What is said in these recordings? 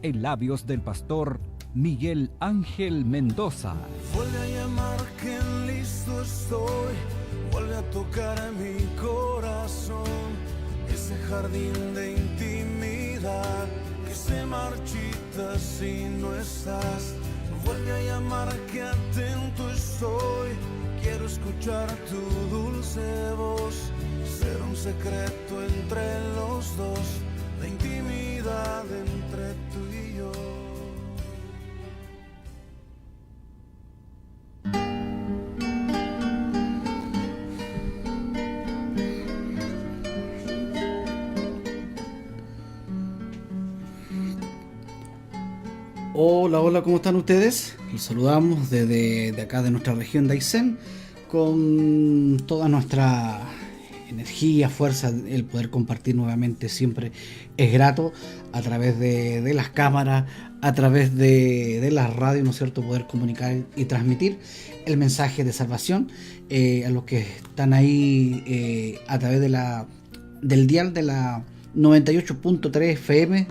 en labios del pastor Miguel Ángel Mendoza. Vuelve a llamar que listo estoy, vuelve a tocar mi corazón, ese jardín de intimidad que se marchita si no estás. Vuelve a llamar que atento estoy, quiero escuchar tu dulce voz, ser un secreto entre los dos, la intimidad entre tú y yo. Hola, hola, ¿cómo están ustedes? Los saludamos desde acá de nuestra región de Aysén con toda nuestra energía, fuerza. El poder compartir nuevamente siempre es grato a través de las cámaras, a través de la radio, ¿no es cierto? Poder comunicar y transmitir el mensaje de salvación a los que están ahí a través del dial de la 98.3 FM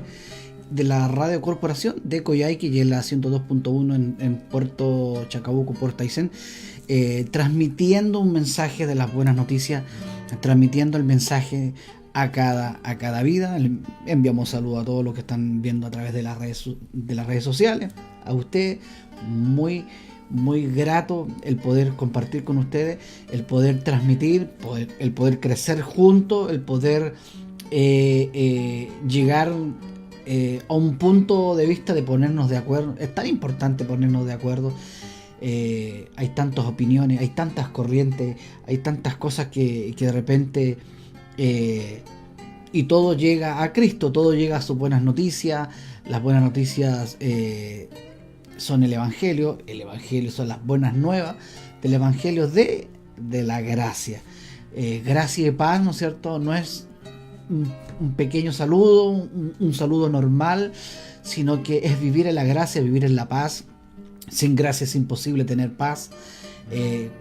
de la Radio Corporación de Coyhaique y en la 102.1 en Puerto Chacabuco, Puerto Aysén, transmitiendo un mensaje de las buenas noticias, transmitiendo el mensaje a cada vida. Enviamos saludos a todos los que están viendo a través de las redes sociales. A usted, muy grato el poder compartir con ustedes, el poder transmitir, el poder crecer juntos, el poder llegar a un punto de vista de ponernos de acuerdo. Es tan importante ponernos de acuerdo. Hay tantas opiniones, hay tantas corrientes, hay tantas cosas que de repente y todo llega a Cristo, todo llega a sus buenas noticias. Las buenas noticias son el Evangelio son las buenas nuevas del Evangelio de la gracia. Gracia y paz, ¿no es cierto? No es un pequeño saludo, un saludo normal, sino que es vivir en la gracia, vivir en la paz. Sin gracia es imposible tener paz.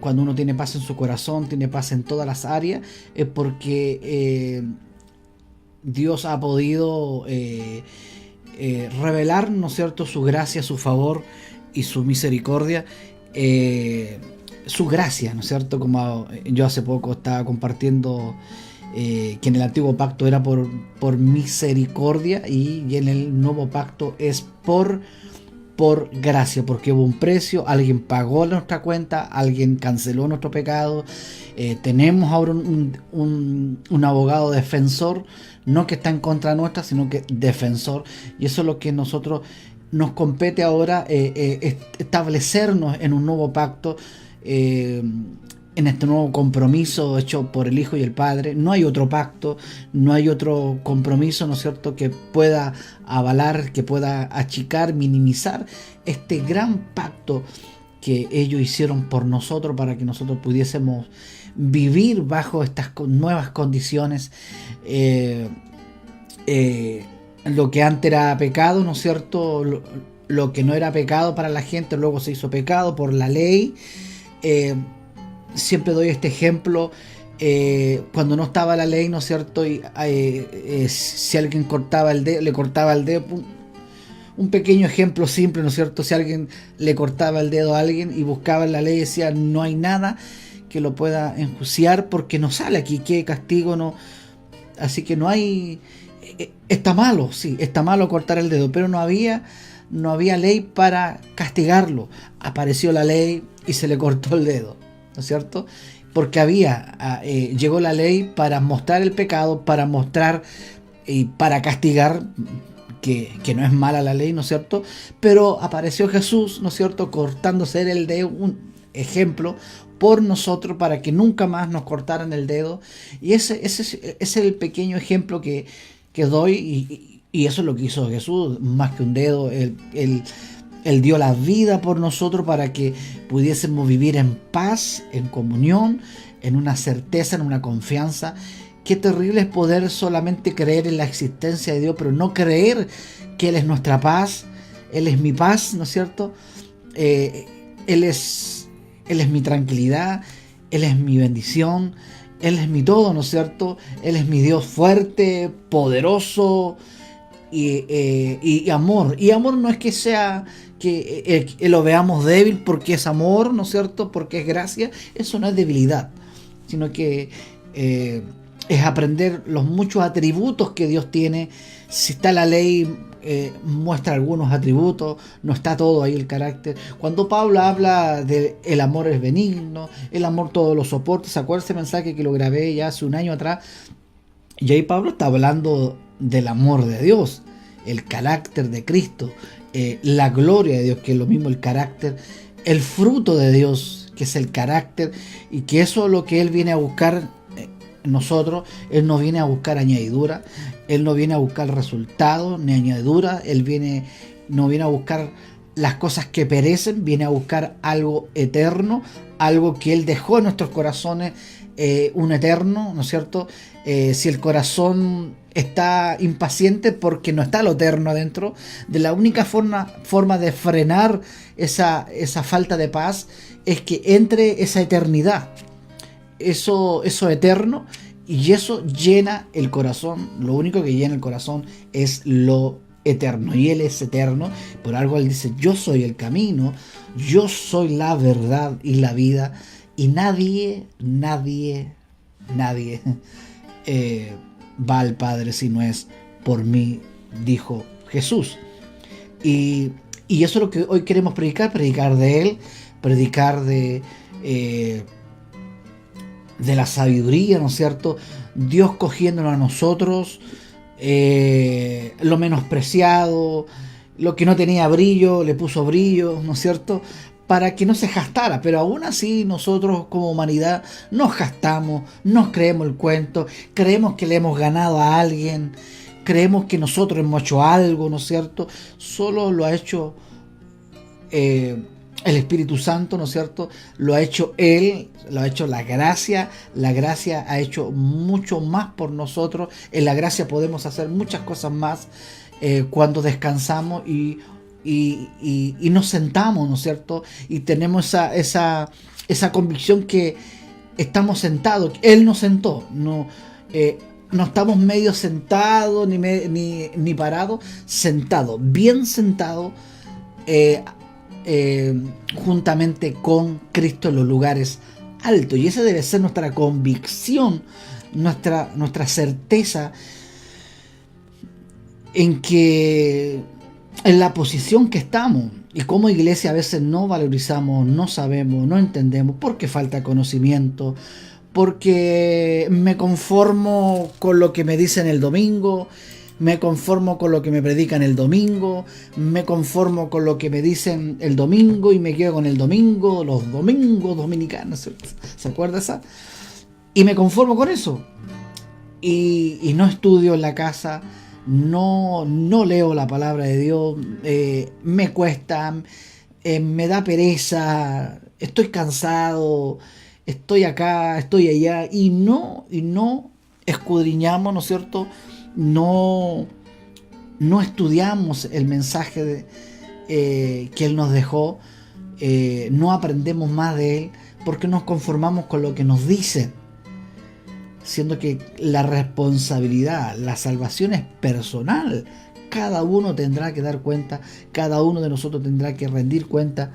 Cuando uno tiene paz en su corazón, tiene paz en todas las áreas, es porque Dios ha podido revelar, ¿no es cierto?, su gracia, su favor y su misericordia, su gracia, ¿no es cierto? Como yo hace poco estaba compartiendo que en el antiguo pacto era por misericordia y en el nuevo pacto es por gracia, porque hubo un precio, alguien pagó nuestra cuenta, alguien canceló nuestro pecado. Tenemos ahora un abogado defensor, no que está en contra nuestra, sino que defensor, y eso es lo que nosotros nos compete ahora, establecernos en un nuevo pacto, en este nuevo compromiso hecho por el Hijo y el Padre. No hay otro pacto, no hay otro compromiso, ¿no es cierto?, que pueda avalar, que pueda achicar, minimizar este gran pacto que ellos hicieron por nosotros para que nosotros pudiésemos vivir bajo estas nuevas condiciones. Lo que antes era pecado, ¿no es cierto?, lo que no era pecado para la gente, luego se hizo pecado por la ley. Siempre doy este ejemplo, cuando no estaba la ley, ¿no es cierto? Y si alguien cortaba el dedo, le cortaba el dedo. Un pequeño ejemplo simple, ¿no es cierto? Si alguien le cortaba el dedo a alguien y buscaba en la ley, decía, no hay nada que lo pueda enjuiciar porque no sale aquí, qué castigo, no. Así que no hay. Está malo, sí, está malo cortar el dedo, pero no había ley para castigarlo. Apareció la ley y se le cortó el dedo, ¿no es cierto? Porque llegó la ley para mostrar el pecado, para mostrar y para castigar, que no es mala la ley, ¿no es cierto? Pero apareció Jesús, ¿no es cierto?, cortándose el dedo, un ejemplo por nosotros para que nunca más nos cortaran el dedo. Y ese es el pequeño ejemplo que doy, y eso es lo que hizo Jesús, más que un dedo. Él dio la vida por nosotros para que pudiésemos vivir en paz, en comunión, en una certeza, en una confianza. Qué terrible es poder solamente creer en la existencia de Dios, pero no creer que Él es nuestra paz. Él es mi paz, ¿no es cierto? Él es mi tranquilidad, Él es mi bendición, Él es mi todo, ¿no es cierto? Él es mi Dios fuerte, poderoso, y amor. Y amor no es que sea que lo veamos débil porque es amor, ¿no es cierto? Porque es gracia. Eso no es debilidad, sino que es aprender los muchos atributos que Dios tiene. Si está la ley, muestra algunos atributos, no está todo ahí el carácter. Cuando Pablo habla de el amor es benigno, el amor todo lo soporta, ¿se acuerda ese mensaje que lo grabé ya hace un año atrás? Y ahí Pablo está hablando del amor de Dios, el carácter de Cristo, la gloria de Dios, que es lo mismo el carácter, el fruto de Dios, que es el carácter, y que eso es lo que Él viene a buscar en nosotros. Él no viene a buscar añadidura, Él no viene a buscar resultados ni añadidura, Él no viene a buscar las cosas que perecen, viene a buscar algo eterno, algo que Él dejó en nuestros corazones, un eterno, ¿no es cierto? Si el corazón está impaciente porque no está lo eterno adentro, de la única forma de frenar esa falta de paz es que entre esa eternidad, eso eterno, y eso llena el corazón. Lo único que llena el corazón es lo eterno, y Él es eterno. Por algo Él dice: yo soy el camino, yo soy la verdad y la vida, y nadie va al Padre si no es por mí, dijo Jesús. Y eso es lo que hoy queremos predicar de Él, predicar de la sabiduría, ¿no es cierto? Dios cogiéndolo a nosotros, lo menospreciado, lo que no tenía brillo, le puso brillo, ¿no es cierto?, para que no se gastara. Pero aún así nosotros como humanidad nos gastamos, nos creemos el cuento, creemos que le hemos ganado a alguien, creemos que nosotros hemos hecho algo, ¿no es cierto? Solo lo ha hecho el Espíritu Santo, ¿no es cierto? Lo ha hecho Él, lo ha hecho la gracia ha hecho mucho más por nosotros. En la gracia podemos hacer muchas cosas más cuando descansamos y nos sentamos, ¿no es cierto? Y tenemos esa convicción que estamos sentados. Él nos sentó, no estamos medio sentados ni parados, sentados, bien sentados, juntamente con Cristo en los lugares altos. Y esa debe ser nuestra convicción, nuestra certeza en la posición que estamos. Y como iglesia a veces no valorizamos, no sabemos, no entendemos, porque falta conocimiento, porque me conformo con lo que me dicen el domingo, me conformo con lo que me predican el domingo, me conformo con lo que me dicen el domingo y me quedo con el domingo, los domingos dominicanos, ¿se acuerda esa? Y me conformo con eso. Y no estudio en la casa, no leo la palabra de Dios, me cuesta, me da pereza, estoy cansado, estoy acá, estoy allá, y no escudriñamos, ¿no es cierto? No estudiamos el mensaje que Él nos dejó, no aprendemos más de Él, porque nos conformamos con lo que nos dicen, siendo que la responsabilidad, la salvación es personal. Cada uno tendrá que dar cuenta, cada uno de nosotros tendrá que rendir cuenta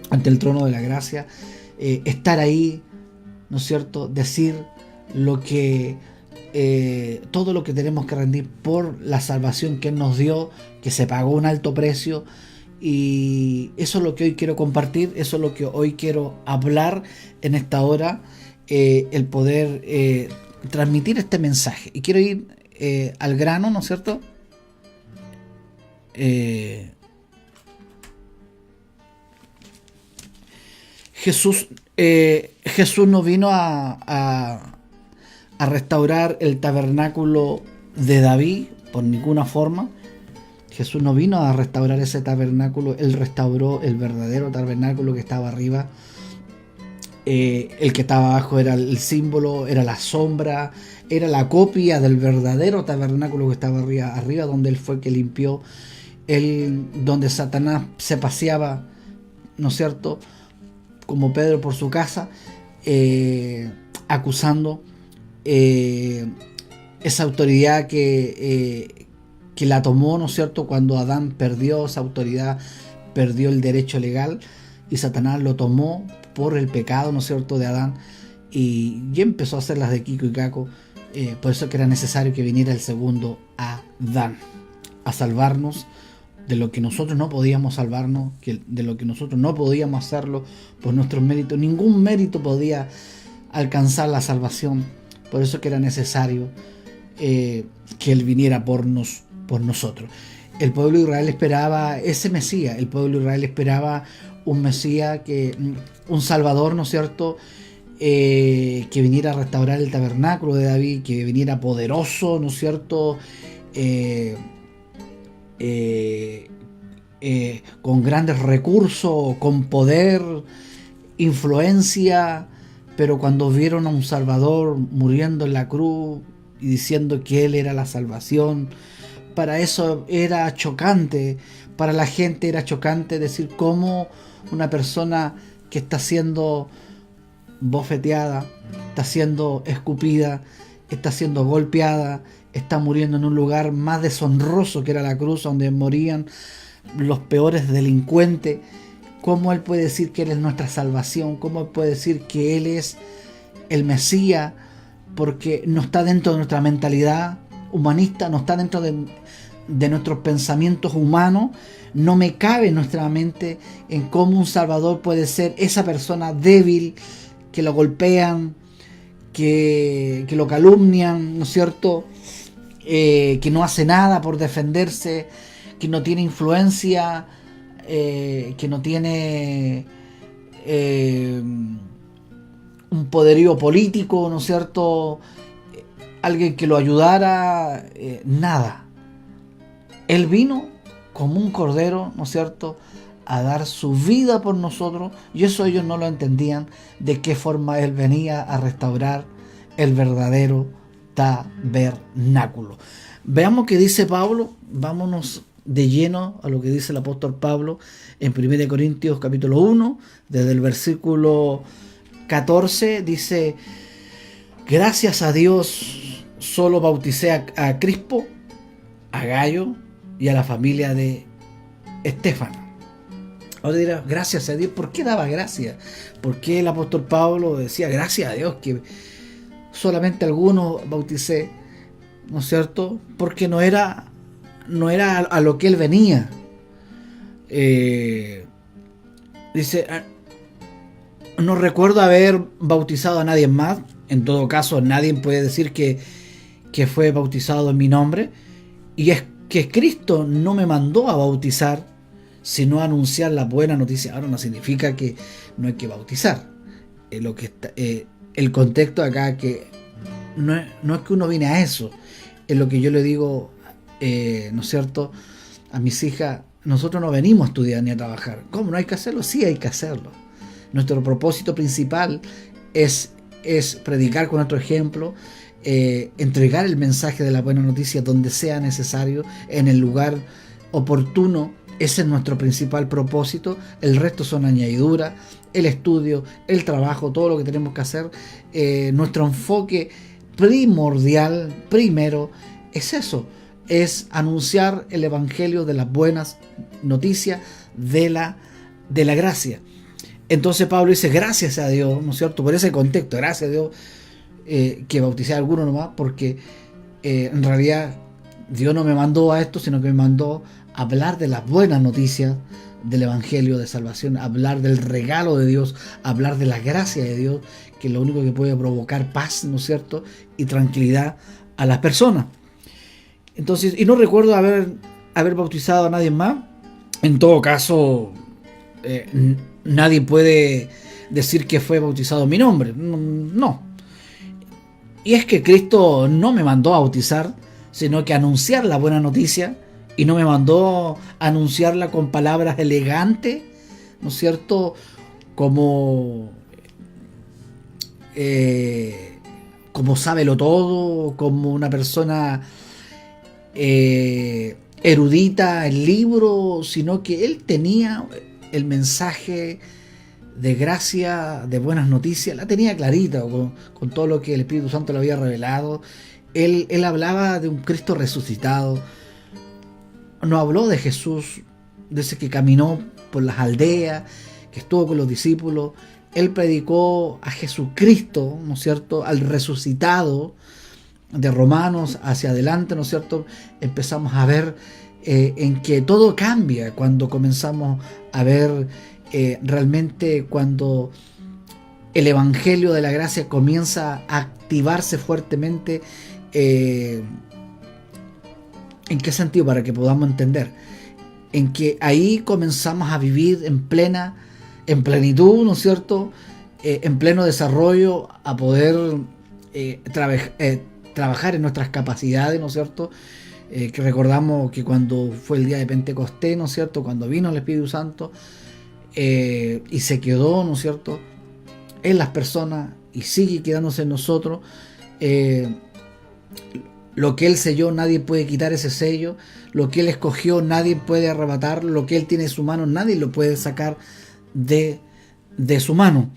ante el trono de la gracia, estar ahí, ¿no es cierto?, decir todo lo que tenemos que rendir por la salvación que Él nos dio, que se pagó un alto precio. Y eso es lo que hoy quiero compartir, eso es lo que hoy quiero hablar en esta hora, el poder transmitir este mensaje. Y quiero ir al grano, ¿no es cierto? Jesús no vino a restaurar el tabernáculo de David por ninguna forma. Jesús no vino a restaurar ese tabernáculo. Él restauró el verdadero tabernáculo que estaba arriba. El que estaba abajo era el símbolo, era la sombra, era la copia del verdadero tabernáculo que estaba arriba, donde Él fue que limpió, donde Satanás se paseaba, ¿no es cierto?, como Pedro por su casa, acusando esa autoridad que que la tomó, ¿no es cierto?, cuando Adán perdió esa autoridad, perdió el derecho legal, y Satanás lo tomó por el pecado, ¿no es cierto?, de Adán, y empezó a hacer las de Kiko y Caco. Por eso que era necesario que viniera el segundo Adán a salvarnos de lo que nosotros no podíamos salvarnos, de lo que nosotros no podíamos hacerlo por nuestros méritos. Ningún mérito podía alcanzar la salvación. Por eso que era necesario que Él viniera por nosotros. El pueblo de Israel esperaba ese Mesías. El pueblo de Israel esperaba un Mesías, un Salvador, ¿no es cierto?, que viniera a restaurar el tabernáculo de David, que viniera poderoso, ¿no es cierto?, con grandes recursos, con poder, influencia. Pero cuando vieron a un Salvador muriendo en la cruz y diciendo que Él era la salvación, para eso era chocante, para la gente era chocante decir cómo una persona que está siendo bofeteada, está siendo escupida, está siendo golpeada, está muriendo en un lugar más deshonroso que era la cruz, donde morían los peores delincuentes. ¿Cómo Él puede decir que Él es nuestra salvación? ¿Cómo Él puede decir que Él es el Mesías? Porque no está dentro de nuestra mentalidad humanista, no está dentro de nuestros pensamientos humanos. No me cabe en nuestra mente en cómo un Salvador puede ser esa persona débil, que lo golpean, que lo calumnian, ¿no es cierto?, que no hace nada por defenderse, que no tiene influencia, que no tiene un poderío político, ¿no es cierto?, alguien que lo ayudara, nada. Él vino como un cordero, ¿no es cierto?, a dar su vida por nosotros, y eso ellos no lo entendían, de qué forma Él venía a restaurar el verdadero tabernáculo. Veamos qué dice Pablo. Vámonos de lleno a lo que dice el apóstol Pablo en 1 Corintios capítulo 1, desde el versículo 14, dice: gracias a Dios solo bauticé a Crispo, a Gayo y a la familia de Estéfano. Ahora dirá, gracias a Dios. ¿Por qué daba gracias? ¿Por qué el apóstol Pablo decía gracias a Dios que solamente algunos bauticé? ¿No es cierto? Porque no era a lo que él venía. Dice, no recuerdo haber bautizado a nadie más. En todo caso, nadie puede decir que fue bautizado en mi nombre. Y es que Cristo no me mandó a bautizar, sino a anunciar la buena noticia. Ahora no significa que no hay que bautizar. El contexto acá, que no es que uno viene a eso. Es lo que yo le digo, ¿no es cierto?, a mis hijas. Nosotros no venimos a estudiar ni a trabajar. ¿Cómo no hay que hacerlo? Sí, hay que hacerlo. Nuestro propósito principal es predicar con nuestro ejemplo, entregar el mensaje de la buena noticia donde sea necesario, en el lugar oportuno. Ese es nuestro principal propósito. El resto son añadiduras, el estudio, el trabajo, todo lo que tenemos que hacer. Nuestro enfoque primordial, primero, es eso, es anunciar el evangelio de las buenas noticias de la gracia. Entonces Pablo dice, gracias a Dios, ¿no es cierto?, por ese contexto, gracias a Dios que bauticé a alguno nomás, porque en realidad Dios no me mandó a esto, sino que me mandó a hablar de las buenas noticias del evangelio de salvación, hablar del regalo de Dios, hablar de la gracia de Dios, que es lo único que puede provocar paz, ¿no es cierto?, y tranquilidad a las personas. Entonces, y no recuerdo haber bautizado a nadie más. En todo caso, nadie puede decir que fue bautizado en mi nombre. No. Y es que Cristo no me mandó a bautizar, sino que a anunciar la buena noticia, y no me mandó a anunciarla con palabras elegantes, ¿no es cierto?, como sábelo todo, como una persona erudita en libro, sino que él tenía el mensaje de gracia, de buenas noticias, la tenía clarita con todo lo que el Espíritu Santo le había revelado. Él hablaba de un Cristo resucitado, nos habló de Jesús, de ese que caminó por las aldeas, que estuvo con los discípulos. Él predicó a Jesucristo, ¿no es cierto?, al resucitado. De Romanos hacia adelante, ¿no es cierto?, empezamos a ver en que todo cambia cuando comenzamos a ver realmente cuando el Evangelio de la Gracia comienza a activarse fuertemente. ¿En qué sentido? Para que podamos entender. En que ahí comenzamos a vivir en plenitud, ¿no es cierto?, en pleno desarrollo, a poder trabajar en nuestras capacidades, ¿no es cierto? Que recordamos que cuando fue el día de Pentecostés, ¿no es cierto?, cuando vino el Espíritu Santo y se quedó, ¿no es cierto?, en las personas y sigue quedándose en nosotros. Lo que Él selló, nadie puede quitar ese sello. Lo que Él escogió, nadie puede arrebatar. Lo que Él tiene en su mano, nadie lo puede sacar de su mano.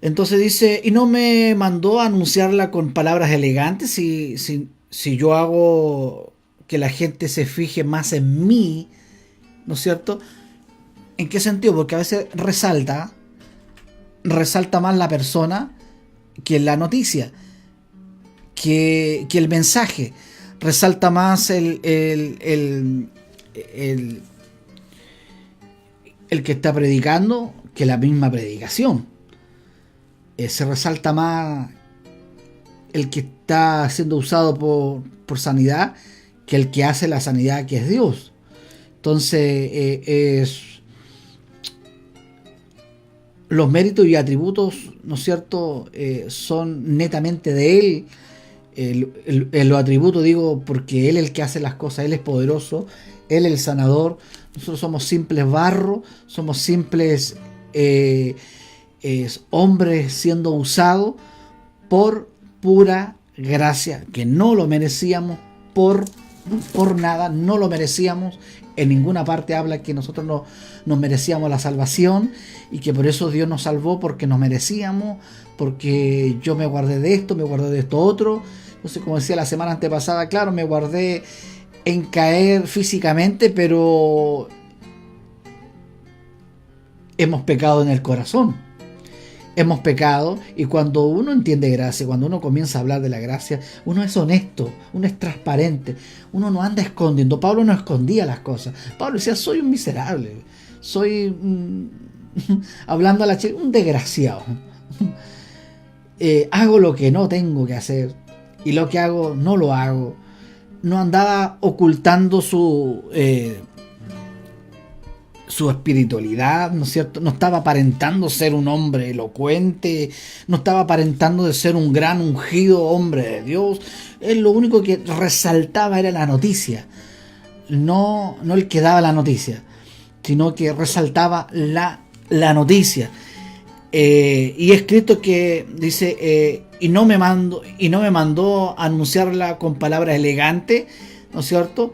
Entonces dice, y no me mandó a anunciarla con palabras elegantes. Si yo hago que la gente se fije más en mí, ¿no es cierto? ¿En qué sentido? Porque a veces resalta más la persona que la noticia, que el mensaje. Resalta más el que está predicando que la misma predicación. Se resalta más el que está siendo usado por sanidad que el que hace la sanidad, que es Dios. Entonces los méritos y atributos, ¿no es cierto?, son netamente de Él. Los atributos digo porque Él es el que hace las cosas, Él es poderoso, Él es el sanador. Nosotros somos simples barro, somos simples hombres siendo usados por pura gracia, que no lo merecíamos por nada, no lo merecíamos. En ninguna parte habla que nosotros no nos merecíamos la salvación y que por eso Dios nos salvó, porque nos merecíamos, porque yo me guardé de esto, me guardé de esto otro. Entonces, como decía la semana antepasada, claro, me guardé en caer físicamente, pero hemos pecado en el corazón. Hemos pecado, y cuando uno entiende gracia, cuando uno comienza a hablar de la gracia, uno es honesto, uno es transparente, uno no anda escondiendo. Pablo no escondía las cosas. Pablo decía, soy un miserable, soy hablando a la chica, un desgraciado. Hago lo que no tengo que hacer, y lo que hago no lo hago. No andaba ocultando su espiritualidad, ¿no es cierto? No estaba aparentando ser un hombre elocuente, no estaba aparentando de ser un gran ungido hombre de Dios. Él lo único que resaltaba era la noticia, no el que daba la noticia, sino que resaltaba la noticia. Y escrito que dice, y no me mandó a anunciarla con palabras elegantes, ¿no es cierto?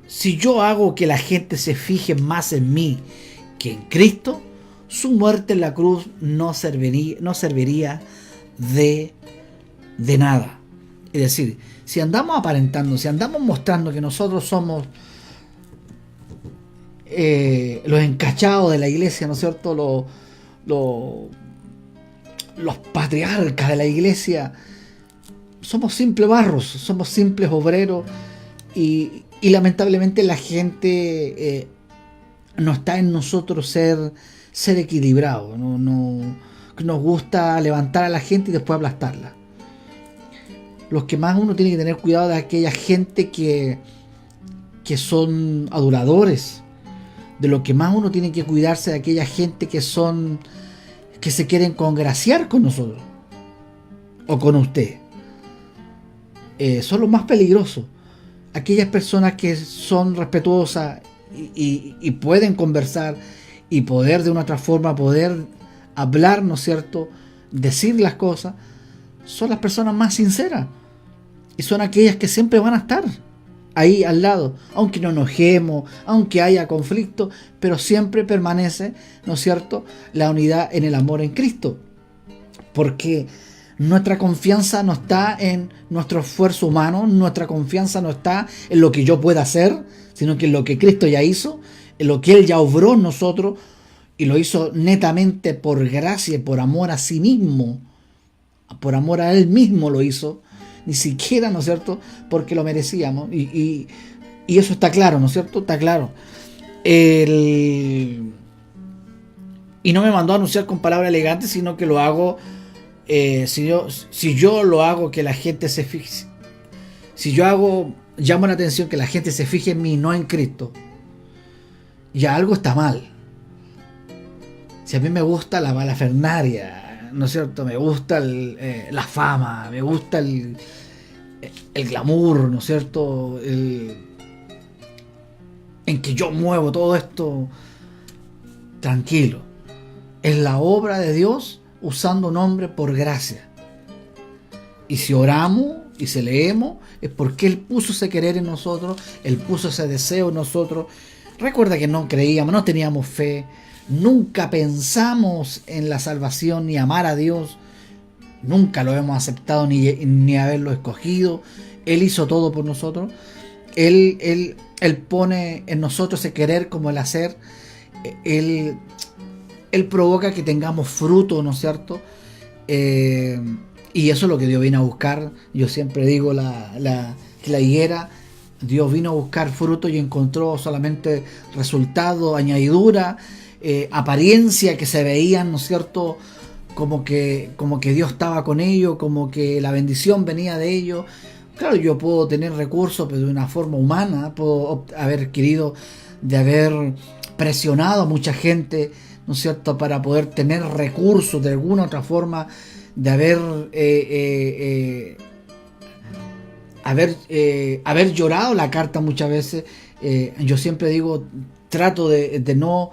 Si yo hago que la gente se fije más en mí que en Cristo, su muerte en la cruz no serviría de nada. Es decir, si andamos aparentando, si andamos mostrando que nosotros somos los encachados de la iglesia, ¿no es cierto?, los patriarcas de la iglesia, somos simples barros, somos simples obreros, y lamentablemente la gente no está en nosotros ser equilibrado. No nos gusta levantar a la gente y después aplastarla. Los que más uno tiene que tener cuidado de aquella gente que son adoradores. De lo que más uno tiene que cuidarse de aquella gente que se quieren congraciar con nosotros o con usted. Son los más peligrosos. Aquellas personas que son respetuosas y pueden conversar y poder de una otra forma poder hablar, ¿no es cierto?, decir las cosas, son las personas más sinceras y son aquellas que siempre van a estar ahí al lado, aunque no nos enojemos, aunque haya conflicto, pero siempre permanece, ¿no es cierto?, la unidad en el amor en Cristo, porque Nuestra confianza no está en nuestro esfuerzo humano, nuestra confianza no está en lo que yo pueda hacer, sino que en lo que Cristo ya hizo, en lo que Él ya obró en nosotros, y lo hizo netamente por gracia, por amor a sí mismo, por amor a Él mismo lo hizo, ni siquiera, ¿no es cierto?, porque lo merecíamos, y eso está claro, ¿no es cierto?, está claro. Y no me mandó a anunciar con palabras elegantes, sino que lo hago, si yo lo hago que la gente se fije, si yo llamo la atención que la gente se fije en mí, no en Cristo, ya algo está mal. Si a mí me gusta la malafernaria, ¿no es cierto?, me gusta la fama, me gusta el glamour, ¿no es cierto?, en que yo muevo todo esto, tranquilo. Es la obra de Dios usando un hombre por gracia. Y si oramos y si leemos, es porque Él puso ese querer en nosotros, Él puso ese deseo en nosotros. Recuerda que no creíamos, no teníamos fe, nunca pensamos en la salvación ni amar a Dios, nunca lo hemos aceptado ni haberlo escogido. Él hizo todo por nosotros. Él pone en nosotros ese querer como el hacer. Él provoca que tengamos fruto, ¿no es cierto? Y eso es lo que Dios vino a buscar. Yo siempre digo la higuera, Dios vino a buscar fruto y encontró solamente resultado, añadidura, apariencia que se veían, ¿no es cierto?, como que Dios estaba con ellos, como que la bendición venía de ellos. Claro, yo puedo tener recursos, pero de una forma humana, puedo haber querido de haber presionado a mucha gente, ¿no es cierto?, para poder tener recursos de alguna otra forma, de haber llorado la carta muchas veces. Yo siempre digo, trato de no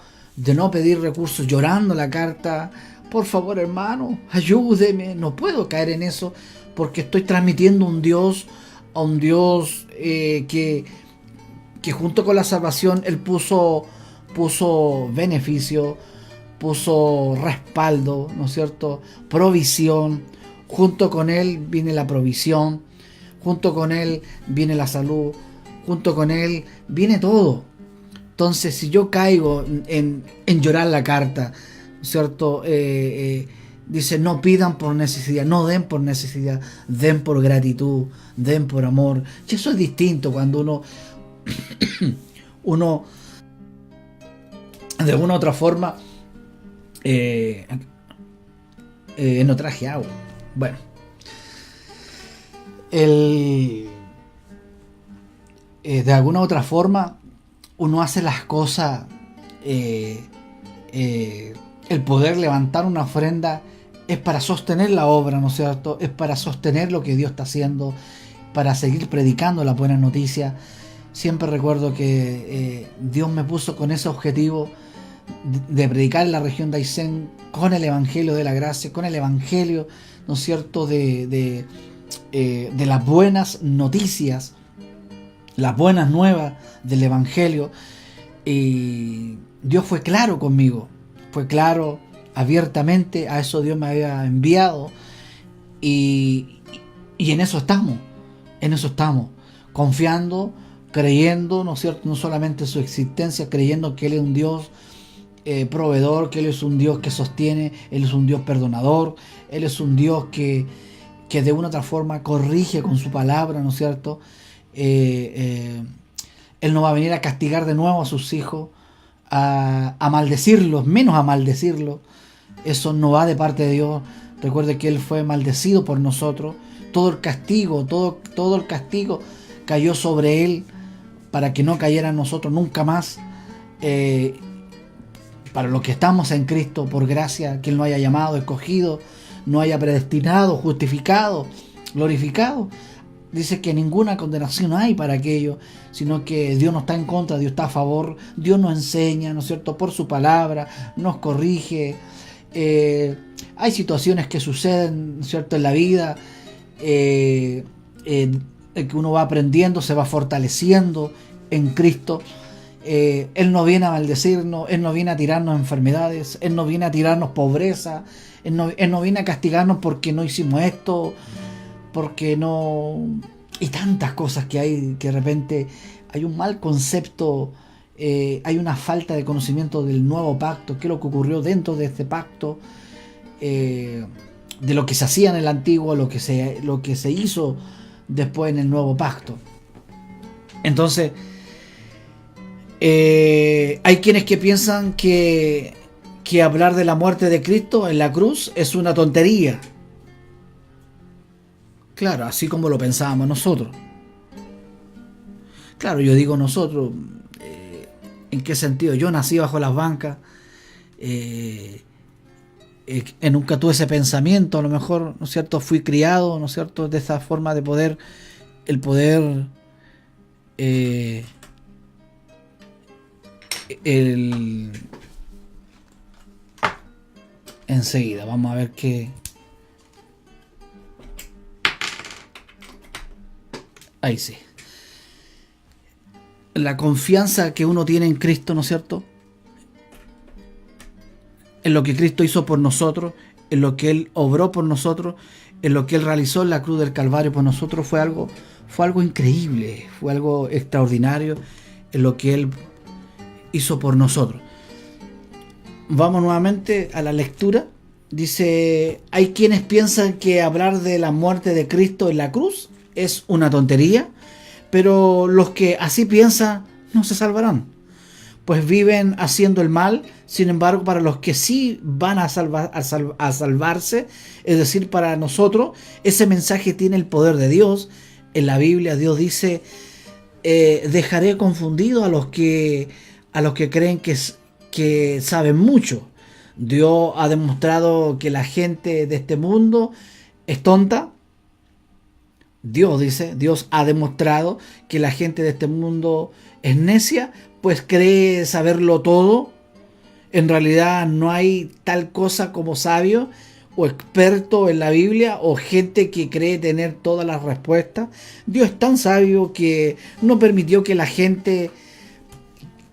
pedir recursos llorando la carta. Por favor, hermano, ayúdeme. No puedo caer en eso, porque estoy transmitiendo a un Dios que junto con la salvación Él puso beneficio, puso respaldo, ¿no es cierto?, provisión. Junto con Él viene la provisión, junto con Él viene la salud, junto con Él viene todo. Entonces, si yo caigo en llorar la carta, ¿no es cierto?, dice, no pidan por necesidad, no den por necesidad, den por gratitud, den por amor. Y eso es distinto cuando uno de alguna otra forma no traje agua. Bueno, de alguna otra forma uno hace las cosas, el poder levantar una ofrenda es para sostener la obra, ¿no es cierto?, es para sostener lo que Dios está haciendo, para seguir predicando la buena noticia. Siempre recuerdo que Dios me puso con ese objetivo de predicar en la región de Aysén con el evangelio de la gracia, con el evangelio, ¿no es cierto?, de las buenas noticias, las buenas nuevas del evangelio. Y Dios fue claro conmigo, fue claro abiertamente, a eso Dios me había enviado, y en eso estamos, confiando, creyendo, ¿no es cierto?, no solamente en su existencia, creyendo que Él es un Dios proveedor, que Él es un Dios que sostiene, Él es un Dios perdonador, Él es un Dios que de una u otra forma corrige con su palabra, ¿no es cierto? Él no va a venir a castigar de nuevo a sus hijos, a maldecirlos, menos a maldecirlos. Eso no va de parte de Dios. Recuerde que Él fue maldecido por nosotros. Todo el castigo cayó sobre Él para que no cayera en nosotros nunca más. Para los que estamos en Cristo, por gracia, que Él nos haya llamado, escogido, nos haya predestinado, justificado, glorificado. Dice que ninguna condenación hay para aquello, sino que Dios no está en contra, Dios está a favor. Dios nos enseña, ¿no es cierto?, por su palabra, nos corrige. Hay situaciones que suceden, ¿no es cierto?, en la vida, que uno va aprendiendo, se va fortaleciendo en Cristo, Él no viene a maldecirnos, Él no viene a tirarnos enfermedades, Él no viene a tirarnos pobreza, Él no viene a castigarnos porque no hicimos esto, porque no... Y tantas cosas que hay, que de repente hay un mal concepto, hay una falta de conocimiento del nuevo pacto, qué es lo que ocurrió dentro de este pacto, de lo que se hacía en el antiguo, lo que se hizo después en el nuevo pacto. Entonces, hay quienes que piensan que hablar de la muerte de Cristo en la cruz es una tontería. Claro, así como lo pensábamos nosotros. Claro, yo digo nosotros, ¿en qué sentido? Yo nací bajo las bancas, nunca tuve ese pensamiento, a lo mejor, ¿no es cierto? Fui criado, ¿no es cierto?, de esa forma de poder, el poder, enseguida, vamos a ver qué. Ahí sí. La confianza que uno tiene en Cristo, ¿no es cierto?, en lo que Cristo hizo por nosotros, en lo que Él obró por nosotros, en lo que Él realizó en la cruz del Calvario por nosotros, fue algo increíble, fue algo extraordinario en lo que Él hizo por nosotros. Vamos nuevamente a la lectura. Dice, hay quienes piensan que hablar de la muerte de Cristo en la cruz es una tontería, pero los que así piensan no se salvarán, pues viven haciendo el mal. Sin embargo, para los que sí van a salvarse, es decir, para nosotros, ese mensaje tiene el poder de Dios. En la Biblia Dios dice, dejaré confundido a los que creen que saben mucho. Dios ha demostrado que la gente de este mundo es tonta. Dios ha demostrado que la gente de este mundo es necia, pues cree saberlo todo. En realidad no hay tal cosa como sabio o experto en la Biblia o gente que cree tener todas las respuestas. Dios es tan sabio que no permitió que la gente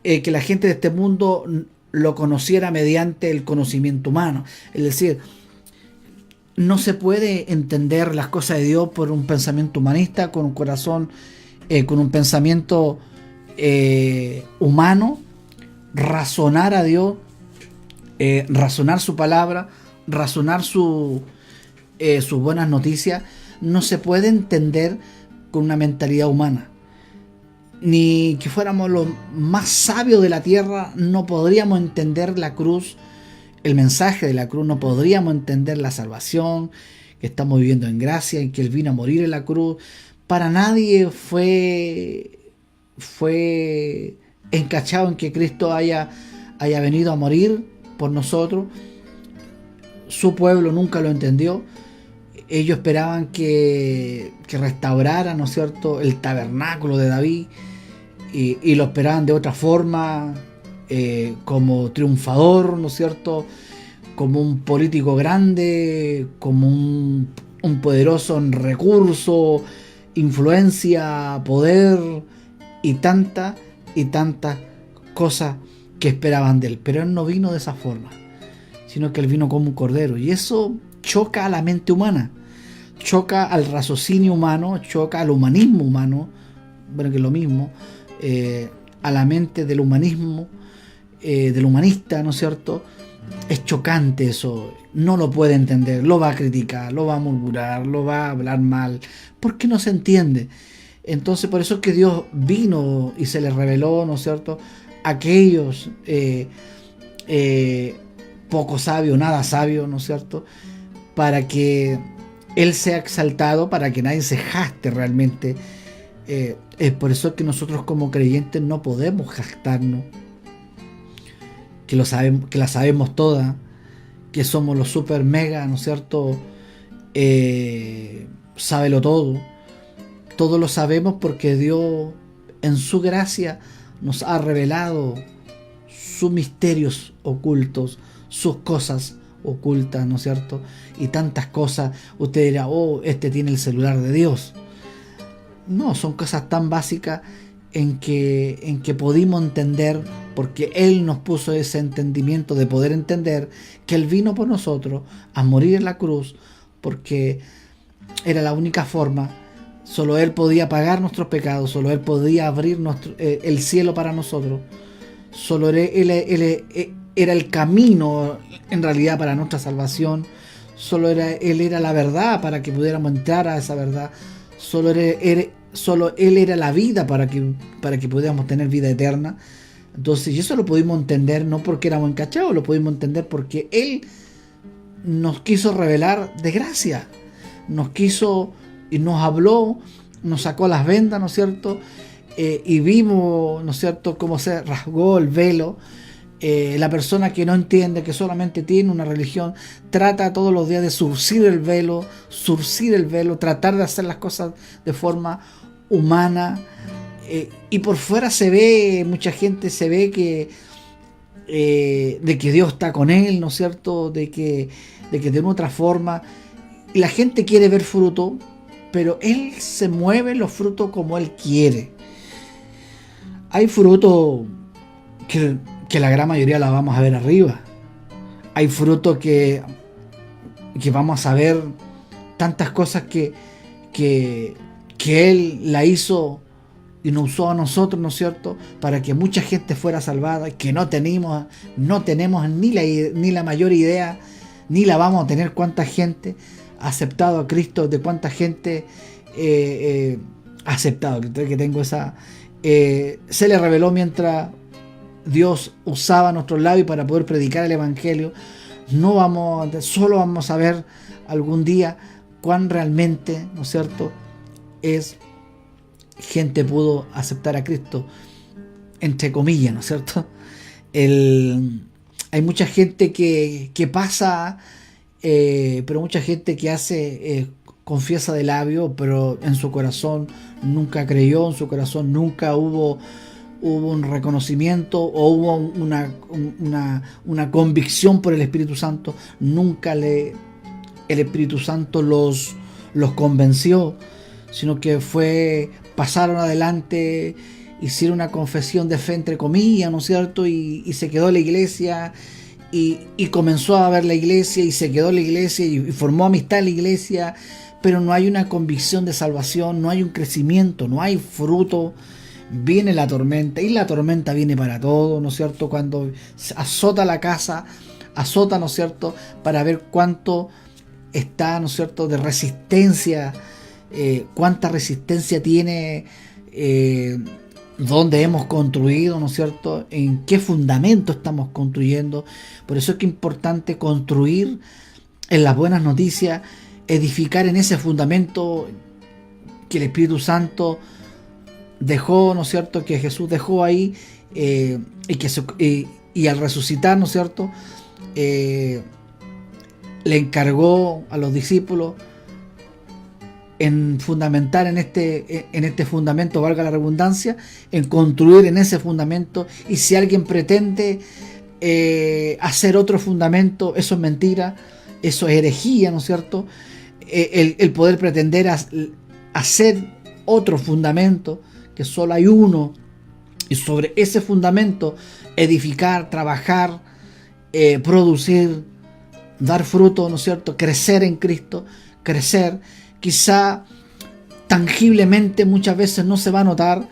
de este mundo lo conociera mediante el conocimiento humano. Es decir, no se puede entender las cosas de Dios por un pensamiento humanista, con un corazón, con un pensamiento humano. Razonar a Dios, razonar su palabra, razonar sus buenas noticias, no se puede entender con una mentalidad humana. Ni que fuéramos los más sabios de la tierra, no podríamos entender la cruz, el mensaje de la cruz, no podríamos entender la salvación, que estamos viviendo en gracia y que Él vino a morir en la cruz. Para nadie fue encachado en que Cristo haya venido a morir por nosotros. Su pueblo nunca lo entendió. Ellos esperaban que restaurara, ¿no es cierto?, el tabernáculo de David, y lo esperaban de otra forma, como triunfador, ¿no es cierto?, como un político grande, como un poderoso en recursos, influencia, poder y tantas cosas que esperaban de Él. Pero Él no vino de esa forma, sino que Él vino como un cordero, y eso choca a la mente humana, choca al raciocinio humano, choca al humanismo humano, bueno, que es lo mismo, a la mente del humanismo, del humanista, ¿no es cierto? Es chocante eso, no lo puede entender, lo va a criticar, lo va a murmurar, lo va a hablar mal, porque no se entiende. Entonces, por eso es que Dios vino y se le reveló, ¿no es cierto?, a aquellos poco sabios, nada sabios, ¿no es cierto?, para que Él sea exaltado, para que nadie se jacte realmente. Es por eso que nosotros como creyentes no podemos jactarnos, que la sabemos toda, que somos los super mega, ¿no es cierto?, sábelo todo. Todo lo sabemos porque Dios en su gracia nos ha revelado sus misterios ocultos, sus cosas ocultas, ¿no es cierto? Y tantas cosas. Usted dirá, oh, este tiene el celular de Dios. No, son cosas tan básicas en que pudimos entender, porque Él nos puso ese entendimiento de poder entender que Él vino por nosotros a morir en la cruz, porque era la única forma. Solo Él podía pagar nuestros pecados, solo Él podía abrir el cielo para nosotros. Solo Él era el camino en realidad para nuestra salvación. Él era la verdad para que pudiéramos entrar a esa verdad. Solo Él era la vida para que pudiéramos tener vida eterna. Entonces, y eso lo pudimos entender no porque éramos encachados, lo pudimos entender porque Él nos quiso revelar de gracia. Nos quiso y nos habló, nos sacó las vendas, ¿no es cierto? Y vimos, ¿no es cierto?, cómo se rasgó el velo. La persona que no entiende, que solamente tiene una religión, trata todos los días de surcir el velo, tratar de hacer las cosas de forma humana. Y por fuera se ve, mucha gente se ve que de que Dios está con él, ¿no es cierto? De que de una otra forma. Y la gente quiere ver fruto, pero Él se mueve los frutos como Él quiere. Hay fruto que la gran mayoría la vamos a ver arriba. Hay fruto que vamos a ver tantas cosas que Él la hizo y nos usó a nosotros, ¿no es cierto?, para que mucha gente fuera salvada, que no tenemos ni la mayor idea, ni la vamos a tener cuánta gente ha aceptado a Cristo, de cuánta gente ha aceptado, que tengo esa... se le reveló mientras Dios usaba nuestros labios para poder predicar el Evangelio. Solo vamos a ver algún día cuán realmente, ¿no es cierto?, gente pudo aceptar a Cristo, entre comillas, ¿no es cierto? Hay mucha gente que pasa, pero mucha gente que hace, confiesa de labio, pero en su corazón nunca creyó, en su corazón nunca hubo un reconocimiento o hubo una convicción por el Espíritu Santo. Nunca el Espíritu Santo los convenció, sino que pasaron adelante, hicieron una confesión de fe entre comillas, ¿no es cierto? Y se quedó la iglesia y comenzó a ver la iglesia y se quedó la iglesia y formó amistad en la iglesia, pero no hay una convicción de salvación, no hay un crecimiento, no hay fruto. Viene la tormenta y la tormenta viene para todo, ¿no es cierto? Cuando azota la casa, azota, ¿no es cierto?, para ver cuánto está, ¿no es cierto?, de resistencia, cuánta resistencia tiene, dónde hemos construido, ¿no es cierto?, en qué fundamento estamos construyendo. Por eso es que es importante construir en las buenas noticias, edificar en ese fundamento que el Espíritu Santo dejó, ¿no es cierto?, que Jesús dejó ahí, y al resucitar, ¿no es cierto?, le encargó a los discípulos en fundamentar en este fundamento, valga la redundancia, en construir en ese fundamento. Y si alguien pretende hacer otro fundamento, eso es mentira, eso es herejía, ¿no es cierto? El poder pretender hacer otro fundamento, que solo hay uno, y sobre ese fundamento edificar, trabajar, producir, dar fruto, ¿no es cierto?, crecer en Cristo, crecer. Quizá tangiblemente muchas veces no se va a notar,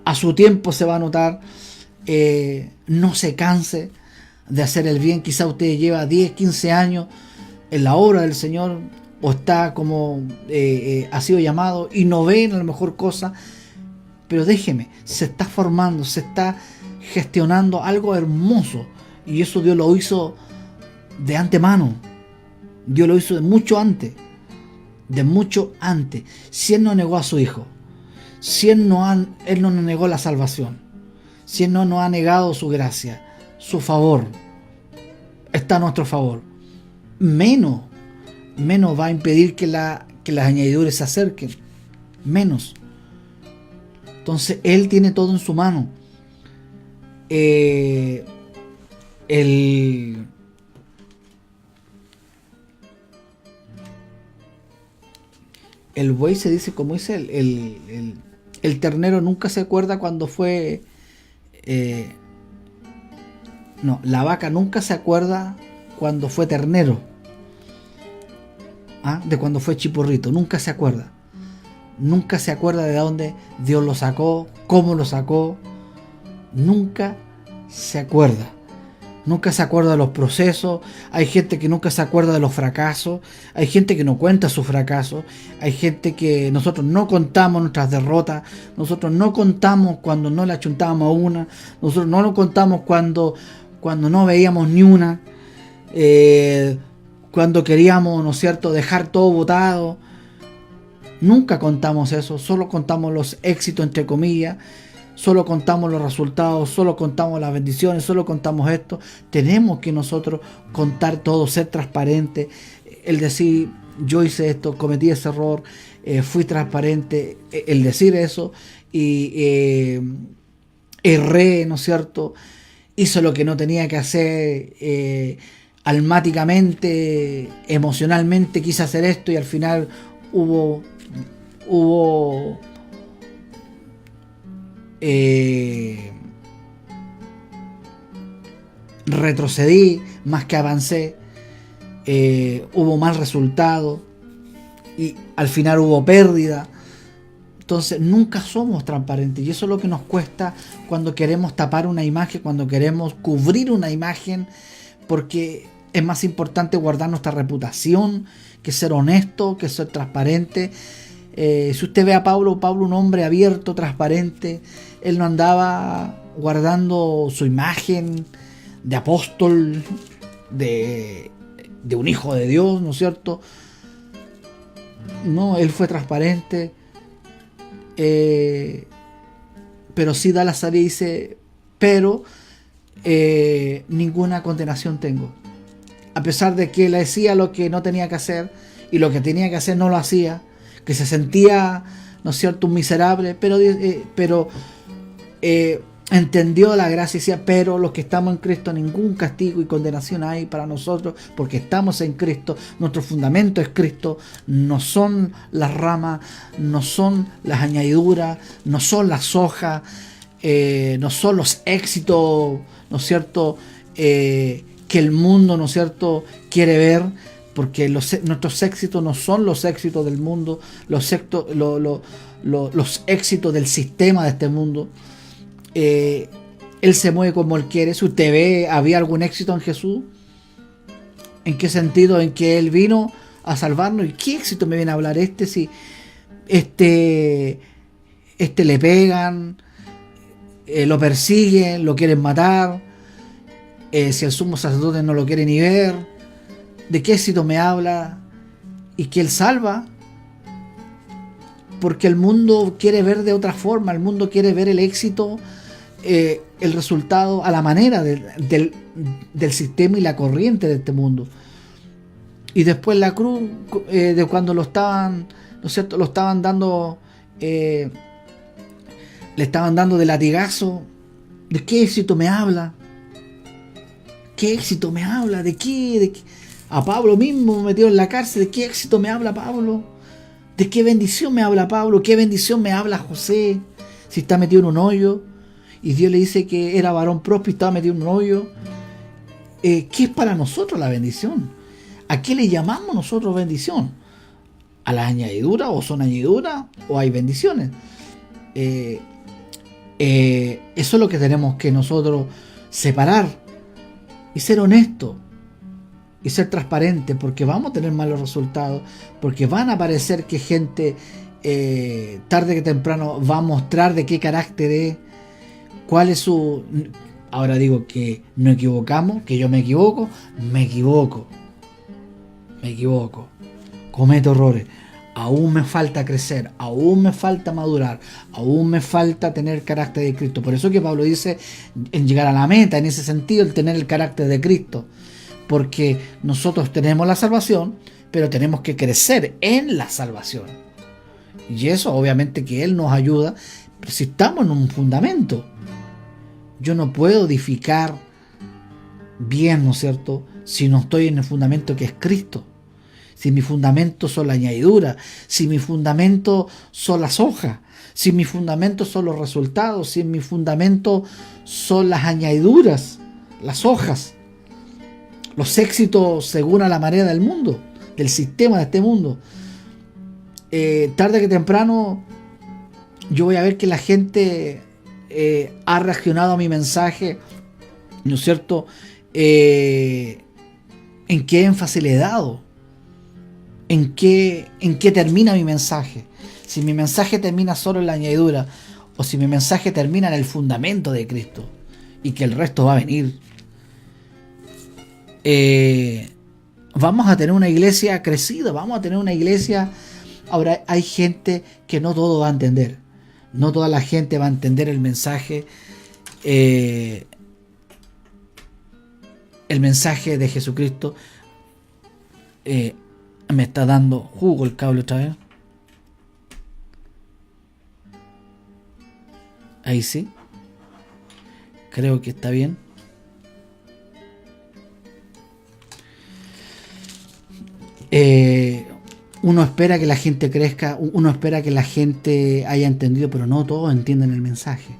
a su tiempo se va a notar. No se canse de hacer el bien. Quizá usted lleva 10, 15 años en la obra del Señor, o está como ha sido llamado y no ven a lo mejor cosas, pero déjeme, se está formando, se está gestionando algo hermoso, y eso Dios lo hizo de antemano. Dios lo hizo de mucho antes. Si Él no negó a su Hijo, si Él no nos negó la salvación, si Él no nos ha negado su gracia, su favor, está a nuestro favor, menos va a impedir que las añadiduras se acerquen, menos. Entonces Él tiene todo en su mano. El buey se dice, como dice El ternero nunca se acuerda cuando fue... la vaca nunca se acuerda cuando fue ternero. De cuando fue chipurrito. Nunca se acuerda. Nunca se acuerda de dónde Dios lo sacó, cómo lo sacó. Nunca se acuerda. Nunca se acuerda de los procesos. Hay gente que nunca se acuerda de los fracasos. Hay gente que no cuenta sus fracasos. Hay gente que nosotros no contamos nuestras derrotas. Nosotros no contamos cuando no le achuntábamos a una. Nosotros no lo contamos cuando no veíamos ni una. Cuando queríamos, ¿no es cierto?, dejar todo botado. Nunca contamos eso. Solo contamos los éxitos, entre comillas. Solo contamos los resultados, solo contamos las bendiciones, solo contamos esto. Tenemos que nosotros contar todo, ser transparentes. El decir, yo hice esto, cometí ese error, fui transparente. El decir eso y erré, ¿no es cierto? Hice lo que no tenía que hacer, almáticamente, emocionalmente quise hacer esto y al final hubo retrocedí más que avancé, hubo mal resultado y al final hubo pérdida. Entonces nunca somos transparentes y eso es lo que nos cuesta cuando queremos tapar una imagen, cuando queremos cubrir una imagen, porque es más importante guardar nuestra reputación que ser honesto, que ser transparente. Si usted ve a Pablo, un hombre abierto, transparente, él no andaba guardando su imagen de apóstol, de un hijo de Dios, ¿no es cierto? No, él fue transparente, pero sí da la salida y dice, pero ninguna condenación tengo. A pesar de que él hacía lo que no tenía que hacer y lo que tenía que hacer no lo hacía, que se sentía, ¿no es cierto?, un miserable, pero entendió la gracia y decía, pero los que estamos en Cristo, ningún castigo y condenación hay para nosotros, porque estamos en Cristo, nuestro fundamento es Cristo, no son las ramas, no son las añadiduras, no son las hojas, no son los éxitos, ¿no es cierto?, que el mundo, ¿no es cierto?, quiere ver. Porque nuestros éxitos no son los éxitos del mundo, los éxitos del sistema de este mundo. Él se mueve como Él quiere. Si usted ve, ¿había algún éxito en Jesús? ¿En qué sentido? En que Él vino a salvarnos. ¿Y qué éxito me viene a hablar si le pegan, lo persiguen, lo quieren matar, si el sumo sacerdote no lo quiere ni ver? ¿De qué éxito me habla? Y que Él salva. Porque el mundo quiere ver de otra forma. El mundo quiere ver el éxito, el resultado a la manera del sistema y la corriente de este mundo. Y después la cruz, de cuando lo estaban, ¿no es cierto?, lo estaban dando, le estaban dando de latigazo. ¿De qué éxito me habla? ¿Qué éxito me habla? ¿De qué? A Pablo mismo metido en la cárcel. ¿De qué éxito me habla Pablo? ¿De qué bendición me habla Pablo? ¿Qué bendición me habla José? Si está metido en un hoyo y Dios le dice que era varón próspero y estaba metido en un hoyo. ¿Qué es para nosotros la bendición? ¿A qué le llamamos nosotros bendición? ¿A las añadiduras o son añadiduras o hay bendiciones? Eso es lo que tenemos que nosotros separar y ser honestos. Y ser transparente, porque vamos a tener malos resultados, porque van a aparecer que gente tarde que temprano va a mostrar de qué carácter es, cuál es su... Ahora digo que no equivocamos, que yo me equivoco, cometo errores, aún me falta crecer, aún me falta madurar, aún me falta tener carácter de Cristo. Por eso que Pablo dice en llegar a la meta, en ese sentido, el tener el carácter de Cristo. Porque nosotros tenemos la salvación, pero tenemos que crecer en la salvación. Y eso obviamente que Él nos ayuda, pero si estamos en un fundamento. Yo no puedo edificar bien, ¿no es cierto?, si no estoy en el fundamento que es Cristo. si mi fundamento son la añadidura, si mi fundamento son las hojas, si mi fundamento son los resultados, si mi fundamento son las añadiduras, las hojas, los éxitos según a la manera del mundo, del sistema de este mundo. Tarde que temprano yo voy a ver que la gente ha reaccionado a mi mensaje, ¿no es cierto? ¿En qué énfasis le he dado? ¿En qué termina mi mensaje? Si mi mensaje termina solo en la añadidura, o si mi mensaje termina en el fundamento de Cristo y que el resto va a venir. Vamos a tener una iglesia crecida, vamos a tener una iglesia. Ahora, hay gente que no todo va a entender, no toda la gente va a entender el mensaje de Jesucristo. Me está dando jugo el cable otra vez. Ahí sí, creo que está bien. Uno espera que la gente crezca, uno espera que la gente haya entendido, pero no todos entienden el mensaje.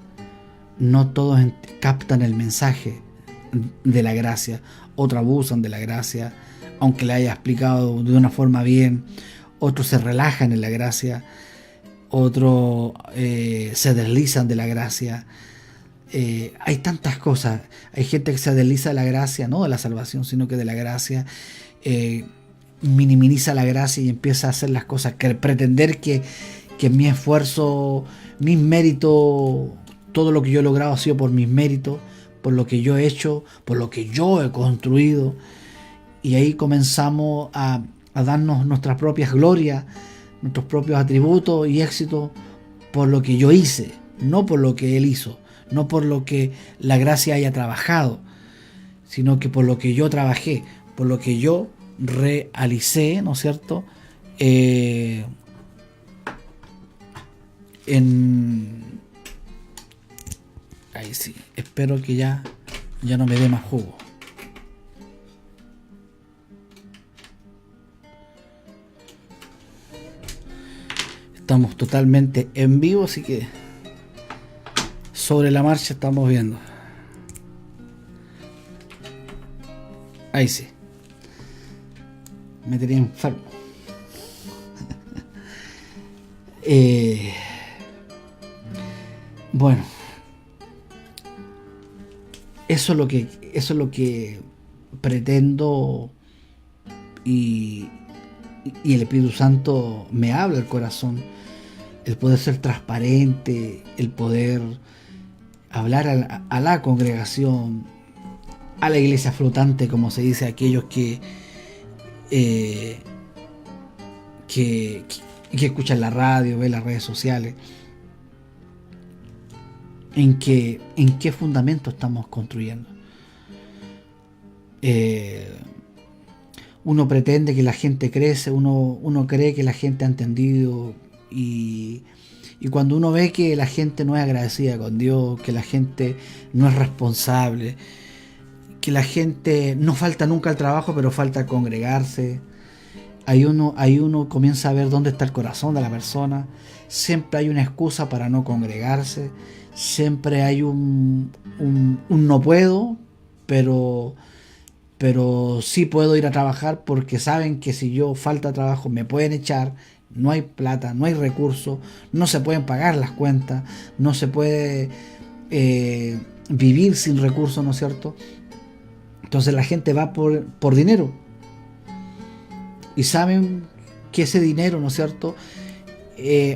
No todos captan el mensaje de la gracia. Otros abusan de la gracia, aunque le haya explicado de una forma bien. Otros se relajan en la gracia. Otros se deslizan de la gracia. Hay tantas cosas. Hay gente que se desliza de la gracia, no de la salvación, sino que de la gracia. Minimiza la gracia y empieza a hacer las cosas, que pretender que mi esfuerzo, mis méritos, todo lo que yo he logrado ha sido por mis méritos, por lo que yo he hecho, por lo que yo he construido. Y ahí comenzamos a darnos nuestras propias glorias, nuestros propios atributos y éxitos por lo que yo hice, no por lo que Él hizo, no por lo que la gracia haya trabajado, sino que por lo que yo trabajé, por lo que yo realicé, ¿no es cierto? Ahí sí, espero que ya no me dé más jugo. Estamos totalmente en vivo, así que sobre la marcha estamos viendo. Ahí sí. Me tenía enfermo. Bueno, eso es lo que pretendo, y el Espíritu Santo me habla al corazón. El poder ser transparente, el poder hablar a la congregación, a la iglesia flotante, como se dice, a aquellos que escuchan la radio, ven las redes sociales. ¿En qué fundamento estamos construyendo? Uno pretende que la gente crece, uno cree que la gente ha entendido, y cuando uno ve que la gente no es agradecida con Dios, que la gente no es responsable, que la gente no falta nunca al trabajo, pero falta congregarse, ahí uno comienza a ver dónde está el corazón de la persona. Siempre hay una excusa para no congregarse, siempre hay un no puedo, pero sí puedo ir a trabajar, porque saben que si yo falta trabajo me pueden echar. No hay plata, no hay recursos, no se pueden pagar las cuentas, no se puede vivir sin recursos, ¿no es cierto? Entonces la gente va por dinero, y saben que ese dinero, ¿no es cierto?,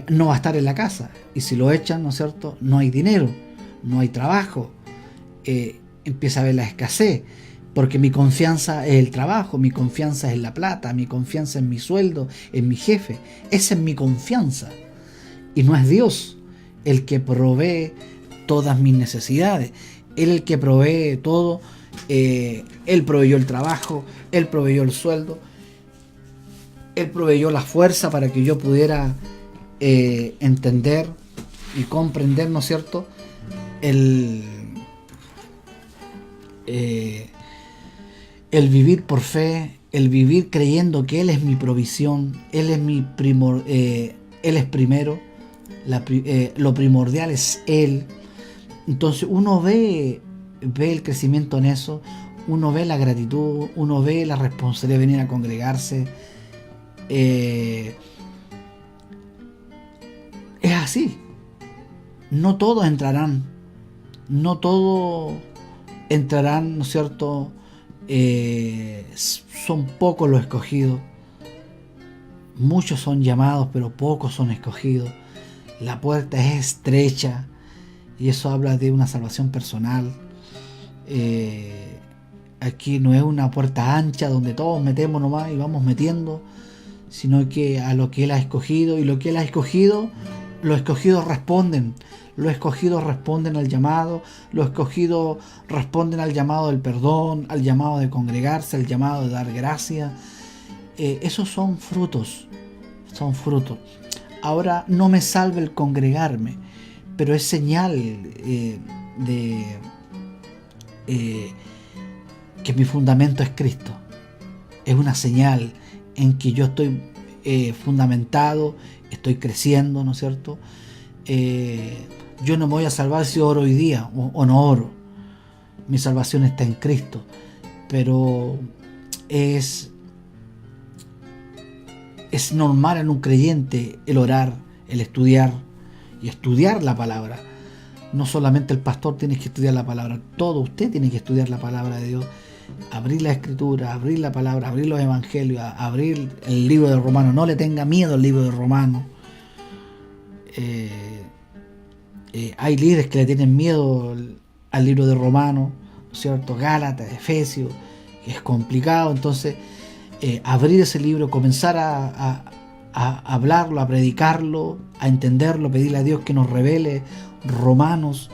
no va a estar en la casa, y si lo echan, ¿no es cierto?, no hay dinero, no hay trabajo, empieza a haber la escasez, porque mi confianza es el trabajo, mi confianza es la plata, mi confianza es mi sueldo, en mi jefe. Esa es mi confianza. Y no es Dios el que provee todas mis necesidades. Él es el que provee todo. Él proveyó el trabajo, Él proveyó el sueldo, Él proveyó la fuerza para que yo pudiera entender y comprender, ¿no es cierto?, el vivir por fe, el vivir creyendo que Él es mi provisión, Él es mi Él es primero, lo primordial es Él. Entonces uno ve el crecimiento en eso, uno ve la gratitud, uno ve la responsabilidad de venir a congregarse. Es así. No todos entrarán, ¿no es cierto? Son pocos los escogidos. Muchos son llamados, pero pocos son escogidos. La puerta es estrecha y eso habla de una salvación personal. Aquí no es una puerta ancha donde todos metemos nomás y vamos metiendo, sino que a lo que Él ha escogido, y lo que Él ha escogido, los escogidos responden. Los escogidos responden al llamado, los escogidos responden al llamado del perdón, al llamado de congregarse, al llamado de dar gracia. Esos son frutos, Ahora, no me salva el congregarme, pero es señal que mi fundamento es Cristo. Es una señal en que yo estoy fundamentado, estoy creciendo, ¿no es cierto? Yo no me voy a salvar si oro hoy día o no oro. Mi salvación está en Cristo. Pero es normal en un creyente el orar, el estudiar y estudiar la palabra. No solamente el pastor tiene que estudiar la palabra, todo usted tiene que estudiar la palabra de Dios. Abrir la escritura, abrir la palabra, abrir los evangelios, abrir el libro de Romanos. No le tenga miedo al libro de Romanos. Hay líderes que le tienen miedo al libro de Romanos, ¿no es cierto? Gálatas, Efesios, que es complicado. Entonces, abrir ese libro, comenzar a hablarlo, a predicarlo, a entenderlo, pedirle a Dios que nos revele Romanos,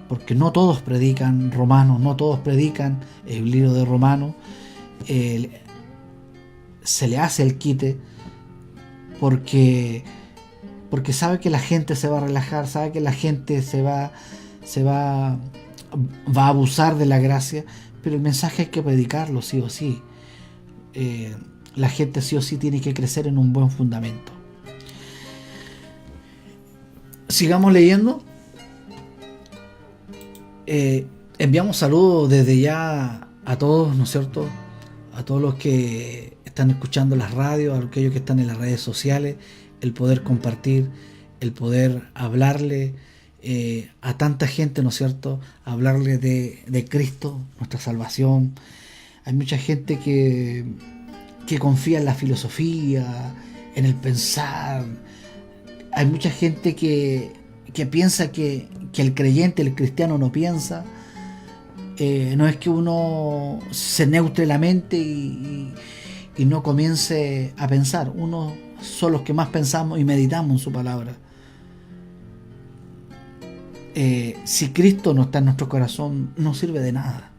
porque no todos predican Romanos, no todos predican el libro de Romanos. Se le hace el quite porque sabe que la gente se va a relajar, sabe que la gente va a abusar de la gracia, pero el mensaje hay que predicarlo sí o sí. La gente sí o sí tiene que crecer en un buen fundamento. Sigamos leyendo. Enviamos saludos desde ya a todos, ¿no es cierto? A todos los que están escuchando las radios, a aquellos que están en las redes sociales. El poder compartir, el poder hablarle a tanta gente, ¿no es cierto? Hablarle de Cristo, nuestra salvación. Hay mucha gente que confía en la filosofía, en el pensar. Hay mucha gente que piensa que el creyente, el cristiano no piensa. No es que uno se neutre la mente y no comience a pensar. Uno son los que más pensamos y meditamos en su palabra. Si Cristo no está en nuestro corazón, no sirve de nada.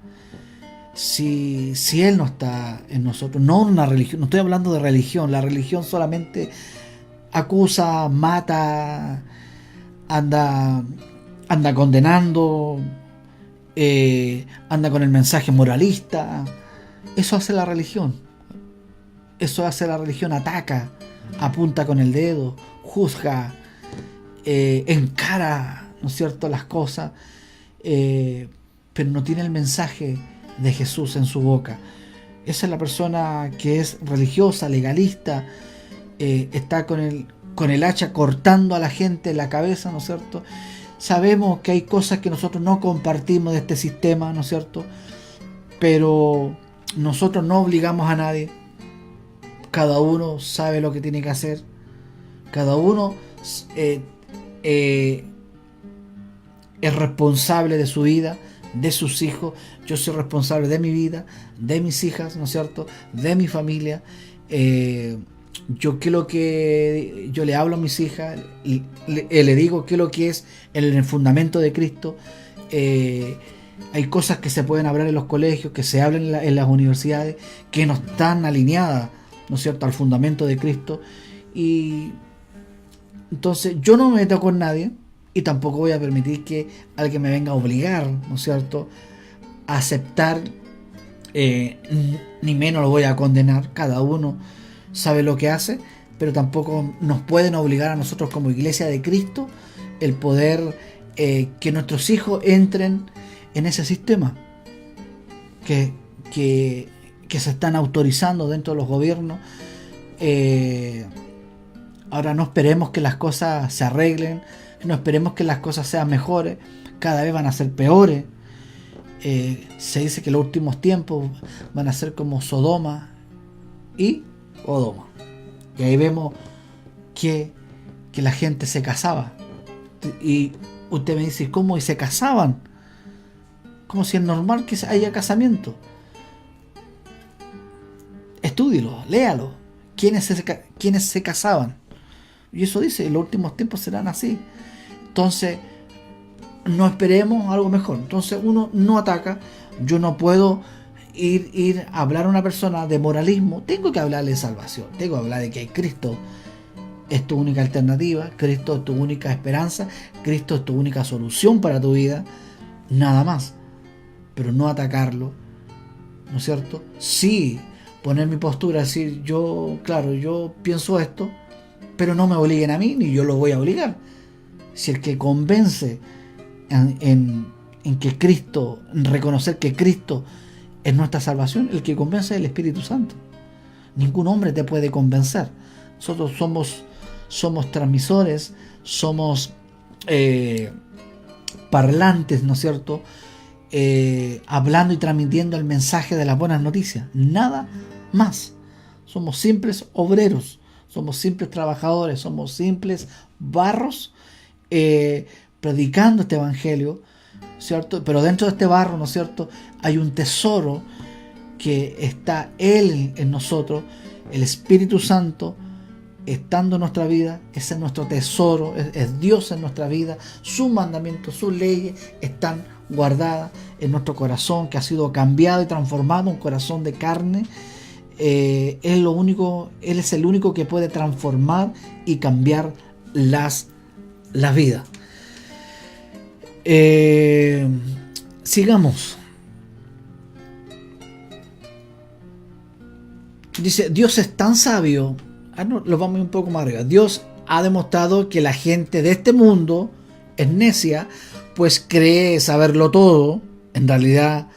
Si Él no está en nosotros, no una religión, no estoy hablando de religión. La religión solamente acusa, mata, anda condenando, anda con el mensaje moralista. Eso hace la religión. Ataca, apunta con el dedo, juzga, encara, ¿no es cierto?, las cosas, pero no tiene el mensaje de Jesús en su boca. Esa es la persona que es religiosa, legalista, está con el hacha cortando a la gente la cabeza, ¿no es cierto? Sabemos que hay cosas que nosotros no compartimos de este sistema, ¿no es cierto? Pero nosotros no obligamos a nadie. Cada uno sabe lo que tiene que hacer. Cada uno es responsable de su vida, de sus hijos. Yo soy responsable de mi vida, de mis hijas, ¿no es cierto?, de mi familia. Yo le hablo a mis hijas, le digo qué es lo que es el fundamento de Cristo. Hay cosas que se pueden hablar en los colegios, que se hablan en las universidades, que no están alineadas, ¿no es cierto?, al fundamento de Cristo. Y entonces yo no me meto con nadie y tampoco voy a permitir que alguien me venga a obligar, ¿no es cierto?, a aceptar ni menos lo voy a condenar. Cada uno sabe lo que hace, pero tampoco nos pueden obligar a nosotros como Iglesia de Cristo el poder que nuestros hijos entren en ese sistema que se están autorizando dentro de los gobiernos. Ahora no esperemos que las cosas se arreglen, no esperemos que las cosas sean mejores, cada vez van a ser peores. Se dice que los últimos tiempos van a ser como Sodoma y Odoma. Y ahí vemos que la gente se casaba. Y usted me dice, ¿cómo? ¿Y se casaban? Como si es normal que haya casamiento. Estúdielo, léalo. ¿Quiénes se casaban? Y eso dice, en los últimos tiempos serán así. Entonces, no esperemos algo mejor. Entonces uno no ataca. Yo no puedo ir a hablar a una persona de moralismo. Tengo que hablarle de salvación. Tengo que hablar de que Cristo es tu única alternativa. Cristo es tu única esperanza. Cristo es tu única solución para tu vida. Nada más. Pero no atacarlo. ¿No es cierto? Sí, poner mi postura, decir yo pienso esto, pero no me obliguen a mí, ni yo lo voy a obligar. Si el que convence en que Cristo, en reconocer que Cristo es nuestra salvación, el que convence es el Espíritu Santo. Ningún hombre te puede convencer. Nosotros somos transmisores, somos parlantes, ¿no es cierto? Hablando y transmitiendo el mensaje de las buenas noticias. Nada más. Somos simples obreros, somos simples trabajadores, somos simples barros predicando este evangelio, ¿cierto? Pero dentro de este barro, ¿no es cierto?, hay un tesoro que está Él en nosotros, el Espíritu Santo estando en nuestra vida. Ese es nuestro tesoro, es Dios en nuestra vida. Sus mandamientos, sus leyes están guardadas en nuestro corazón, que ha sido cambiado y transformado, un corazón de carne. Él es el único que puede transformar y cambiar las vidas. Sigamos. Dice, Dios es tan sabio. Lo vamos un poco más arriba. Dios ha demostrado que la gente de este mundo es necia, pues cree saberlo todo. En realidad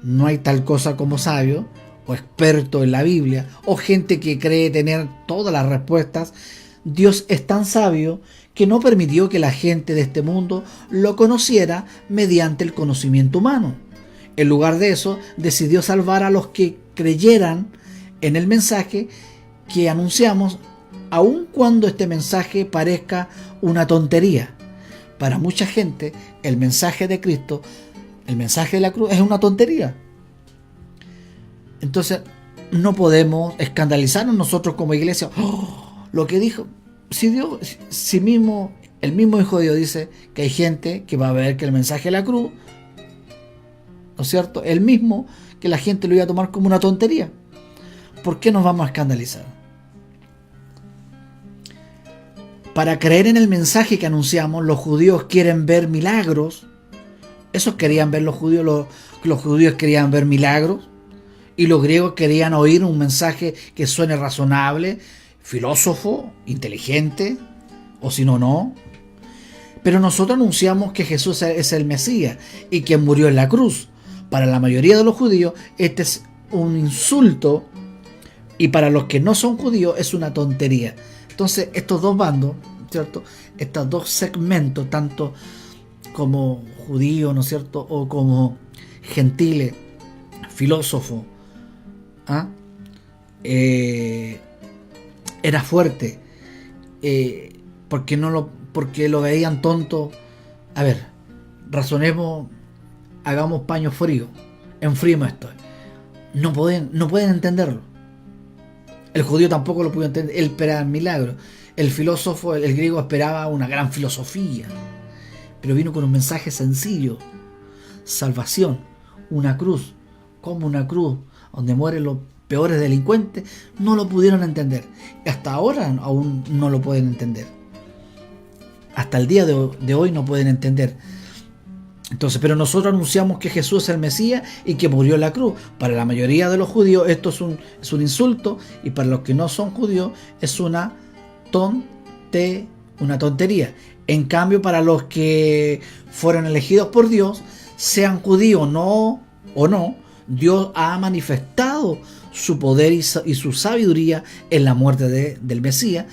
no hay tal cosa como sabio o experto en la Biblia, o gente que cree tener todas las respuestas. Dios es tan sabio que no permitió que la gente de este mundo lo conociera mediante el conocimiento humano. En lugar de eso, decidió salvar a los que creyeran en el mensaje que anunciamos, aun cuando este mensaje parezca una tontería. Para mucha gente, el mensaje de Cristo, el mensaje de la cruz, es una tontería. Entonces, no podemos escandalizarnos nosotros como iglesia. Lo que dijo, el mismo Hijo de Dios dice que hay gente que va a ver que el mensaje de la cruz, ¿no es cierto?, el mismo, que la gente lo iba a tomar como una tontería. ¿Por qué nos vamos a escandalizar? Para creer en el mensaje que anunciamos, los judíos quieren ver milagros. Esos querían ver los judíos querían ver milagros. Y los griegos querían oír un mensaje que suene razonable, filósofo, inteligente, o si no. Pero nosotros anunciamos que Jesús es el Mesías y que murió en la cruz. Para la mayoría de los judíos, este es un insulto, y para los que no son judíos es una tontería. Entonces, estos dos bandos, ¿cierto?, estos dos segmentos, tanto como judíos, ¿no es cierto?, o como gentiles, filósofos, era fuerte, porque lo veían tonto. A ver, razonemos, hagamos paño frío, enfriemos esto. No pueden entenderlo. El judío tampoco lo pudo entender. Él esperaba milagros. El filósofo, el griego, esperaba una gran filosofía, pero vino con un mensaje sencillo: salvación, una cruz. Como una cruz donde mueren los peores delincuentes. No lo pudieron entender. Hasta ahora aún no lo pueden entender. Hasta el día de hoy no pueden entender. Entonces, pero nosotros anunciamos que Jesús es el Mesías y que murió en la cruz. Para la mayoría de los judíos esto es un insulto, y para los que no son judíos es una tontería. En cambio, para los que fueron elegidos por Dios, sean judíos o no, Dios ha manifestado su poder y su sabiduría en la muerte del Mesías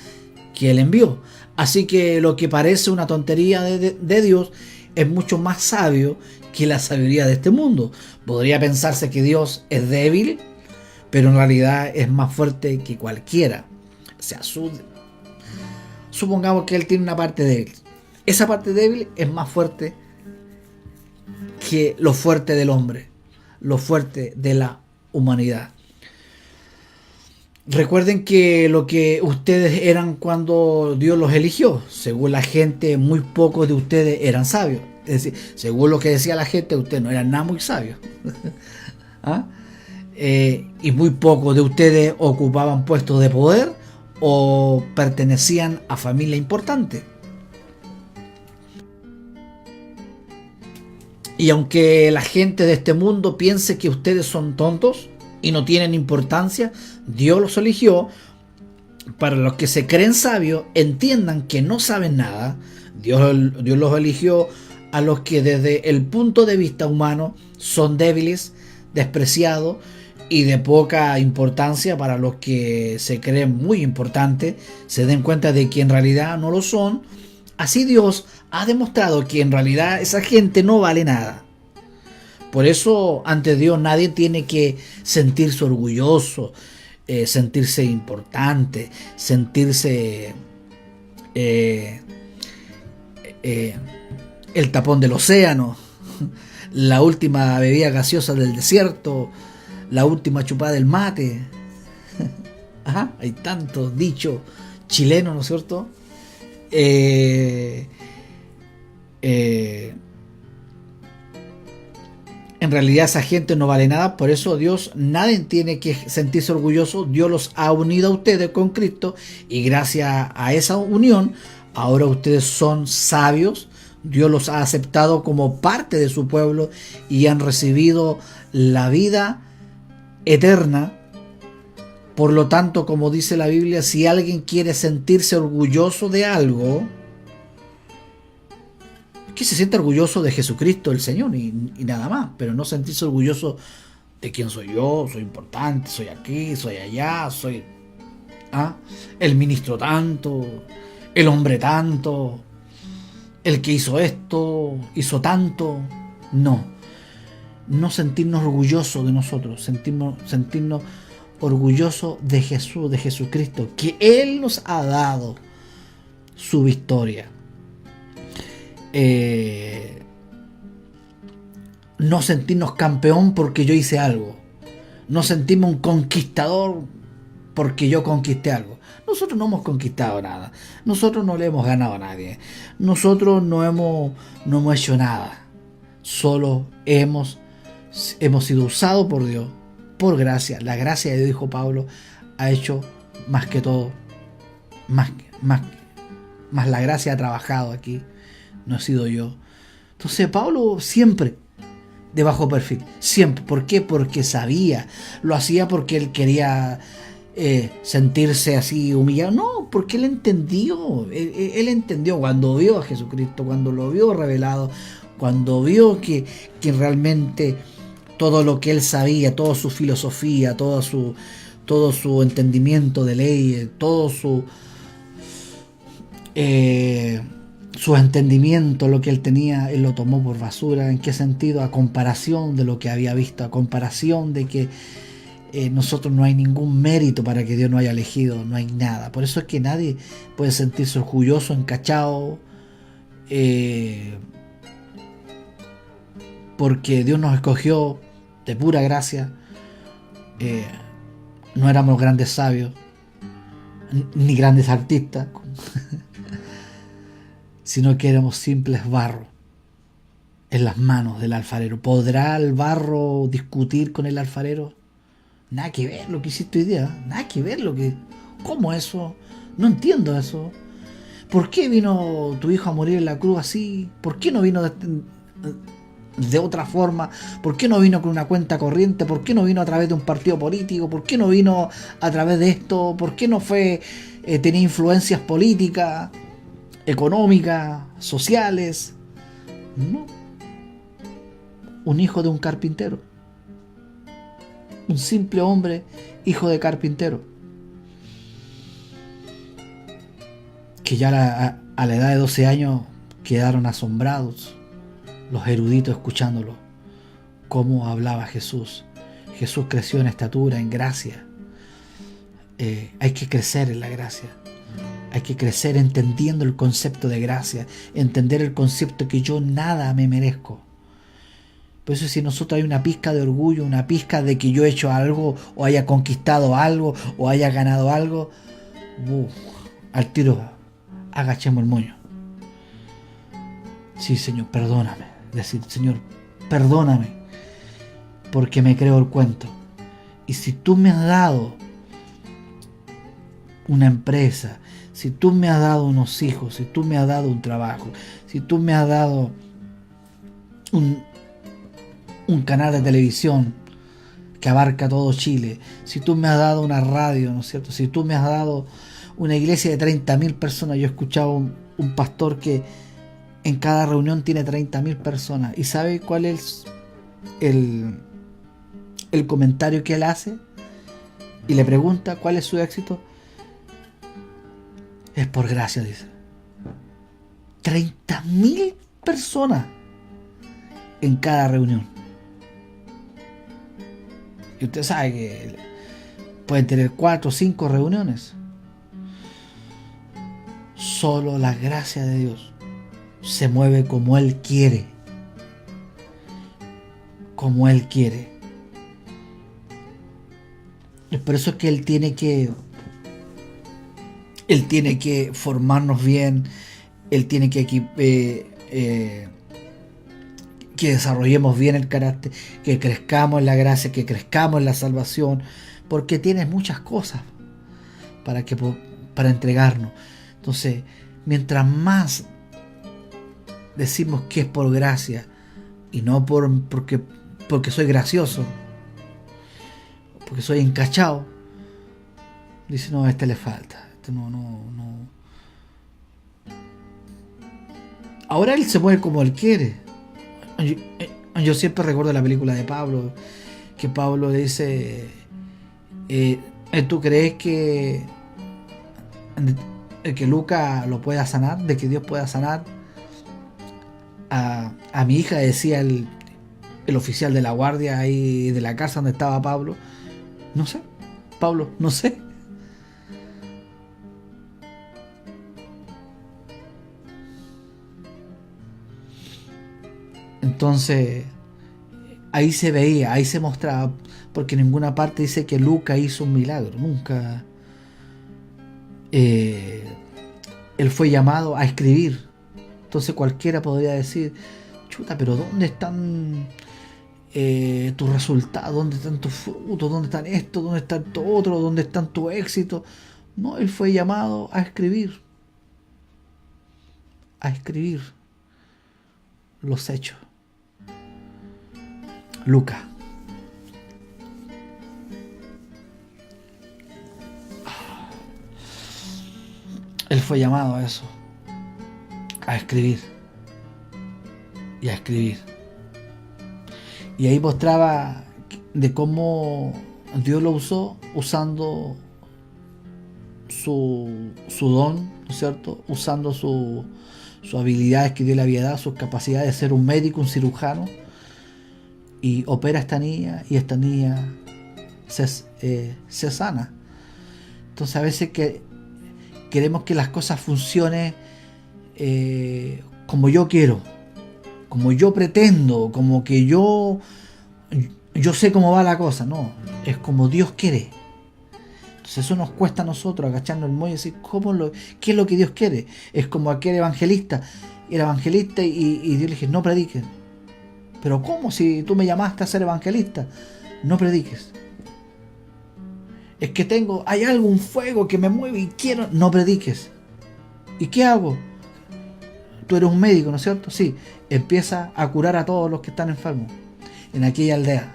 que Él envió. Así que lo que parece una tontería de Dios es mucho más sabio que la sabiduría de este mundo. Podría pensarse que Dios es débil, pero en realidad es más fuerte que cualquiera. O sea, supongamos que Él tiene una parte débil. Esa parte débil es más fuerte que lo fuerte del hombre, lo fuerte de la humanidad. Recuerden que lo que ustedes eran cuando Dios los eligió, según la gente, muy pocos de ustedes eran sabios. Es decir, según lo que decía la gente, ustedes no eran nada muy sabios. ¿Ah? Y muy pocos de ustedes ocupaban puestos de poder o pertenecían a familia importante. Y aunque la gente de este mundo piense que ustedes son tontos y no tienen importancia, Dios los eligió para los que se creen sabios, entiendan que no saben nada. Dios los eligió a los que desde el punto de vista humano son débiles, despreciados y de poca importancia. Para los que se creen muy importantes, se den cuenta de que en realidad no lo son. Así Dios ha demostrado que en realidad esa gente no vale nada. Por eso ante Dios nadie tiene que sentirse orgulloso, sentirse importante, sentirse el tapón del océano, la última bebida gaseosa del desierto, la última chupada del mate. Ajá, hay tantos dichos chilenos, ¿no es cierto? En realidad esa gente no vale nada. Por eso Dios, nadie tiene que sentirse orgulloso. Dios los ha unido a ustedes con Cristo, y gracias a esa unión ahora ustedes son sabios. Dios los ha aceptado como parte de su pueblo y han recibido la vida eterna. Por lo tanto, como dice la Biblia, si alguien quiere sentirse orgulloso de algo, que se sienta orgulloso de Jesucristo el Señor y nada más, pero no sentirse orgulloso de quién soy yo, soy importante, soy aquí, soy allá, soy el ministro tanto, el hombre tanto, el que hizo esto, hizo tanto. No sentirnos orgullosos de nosotros, sentirnos orgullosos de Jesús, de Jesucristo, que Él nos ha dado su victoria. No sentirnos campeón porque yo hice algo, no sentirme un conquistador porque yo conquisté algo. Nosotros no hemos conquistado nada, nosotros no le hemos ganado a nadie, nosotros no hemos hecho nada, solo hemos sido usados por Dios, por gracia. La gracia de Dios, dijo Pablo, ha hecho más que todo, más la gracia ha trabajado aquí. No he sido yo. Entonces Pablo siempre de bajo perfil, siempre. ¿Por qué? Porque sabía, lo hacía porque él quería sentirse así humillado. No, porque él entendió. Él entendió cuando vio a Jesucristo, cuando lo vio revelado, cuando vio que realmente todo lo que él sabía, toda su filosofía, todo su entendimiento de ley, todo su entendimiento, lo que él tenía, él lo tomó por basura. ¿En qué sentido? A comparación de lo que había visto, a comparación de que nosotros no hay ningún mérito para que Dios nos haya elegido, no hay nada. Por eso es que nadie puede sentirse orgulloso, encachado, porque Dios nos escogió de pura gracia. No éramos grandes sabios ni grandes artistas, sino que éramos simples barro en las manos del alfarero. ¿Podrá el barro discutir con el alfarero? Nada que ver lo que hiciste hoy día, nada que ver ¿cómo eso? No entiendo eso. ¿Por qué vino tu hijo a morir en la cruz así? ¿Por qué no vino de otra forma? ¿Por qué no vino con una cuenta corriente? ¿Por qué no vino a través de un partido político? ¿Por qué no vino a través de esto? ¿Por qué no fue tenía influencias políticas, económicas, sociales? No. Un hijo de un carpintero. Un simple hombre, hijo de carpintero. Que ya a la edad de 12 años quedaron asombrados los eruditos escuchándolo, cómo hablaba Jesús. Jesús creció en estatura, en gracia. Hay que crecer en la gracia. Hay que crecer entendiendo el concepto de gracia, entender el concepto que yo nada me merezco. Por eso si nosotros hay una pizca de orgullo, una pizca de que yo he hecho algo, o haya conquistado algo, o haya ganado algo, al tiro agachemos el moño. Sí, Señor, perdóname. Decir, Señor, perdóname, porque me creo el cuento. Y si tú me has dado una empresa, si tú me has dado unos hijos, si tú me has dado un trabajo, si tú me has dado un canal de televisión que abarca todo Chile, si tú me has dado una radio, ¿no es cierto? Si tú me has dado una iglesia de 30.000 personas. Yo he escuchado un pastor que en cada reunión tiene 30.000 personas. ¿Y sabe cuál es el comentario que él hace? Y le pregunta cuál es su éxito. Es por gracia, dice. 30.000 personas en cada reunión. Y usted sabe que pueden tener 4 o 5 reuniones. Solo la gracia de Dios se mueve como Él quiere. Como Él quiere. Es por eso que Él tiene que formarnos bien. Él tiene que desarrollemos bien el carácter, que crezcamos en la gracia, que crezcamos en la salvación, porque tiene muchas cosas para entregarnos. Entonces, mientras más decimos que es por gracia y no porque soy gracioso, porque soy encachado, dice, no, a este le falta, este no. Ahora él se mueve como él quiere. Yo siempre recuerdo la película de Pablo, que Pablo dice, ¿tú crees que Lucas lo pueda sanar? ¿De que Dios pueda sanar a mi hija? Decía el oficial de la guardia ahí de la casa donde estaba Pablo. No sé, Pablo, no sé. Entonces, ahí se veía, ahí se mostraba, porque en ninguna parte dice que Lucas hizo un milagro, nunca. Él fue llamado a escribir. Entonces cualquiera podría decir, chuta, pero ¿dónde están tus resultados? ¿Dónde están tus frutos? ¿Dónde están esto? ¿Dónde está esto otro? ¿Dónde están tu éxito? No, él fue llamado a escribir. A escribir los hechos. Lucas. Él fue llamado a eso, a escribir y a escribir. Y ahí mostraba de cómo Dios lo usó, usando su don, ¿no es cierto? Usando sus habilidades que Dios le había dado, sus capacidades de ser un médico, un cirujano, y opera a esta niña, y esta niña se sana. Entonces a veces que queremos que las cosas funcionen como yo quiero, como yo pretendo, como que yo sé cómo va la cosa. No, es como Dios quiere. Entonces eso nos cuesta a nosotros agacharnos el moño y decir, ¿qué es lo que Dios quiere? Es como aquel evangelista. Era evangelista y Dios le dije, no prediques. Pero ¿cómo? Si tú me llamaste a ser evangelista, no prediques. Es que hay algún fuego que me mueve y quiero, no prediques. ¿Y qué hago? tú eres un médico, ¿no es cierto? Sí, empieza a curar a todos los que están enfermos en aquella aldea.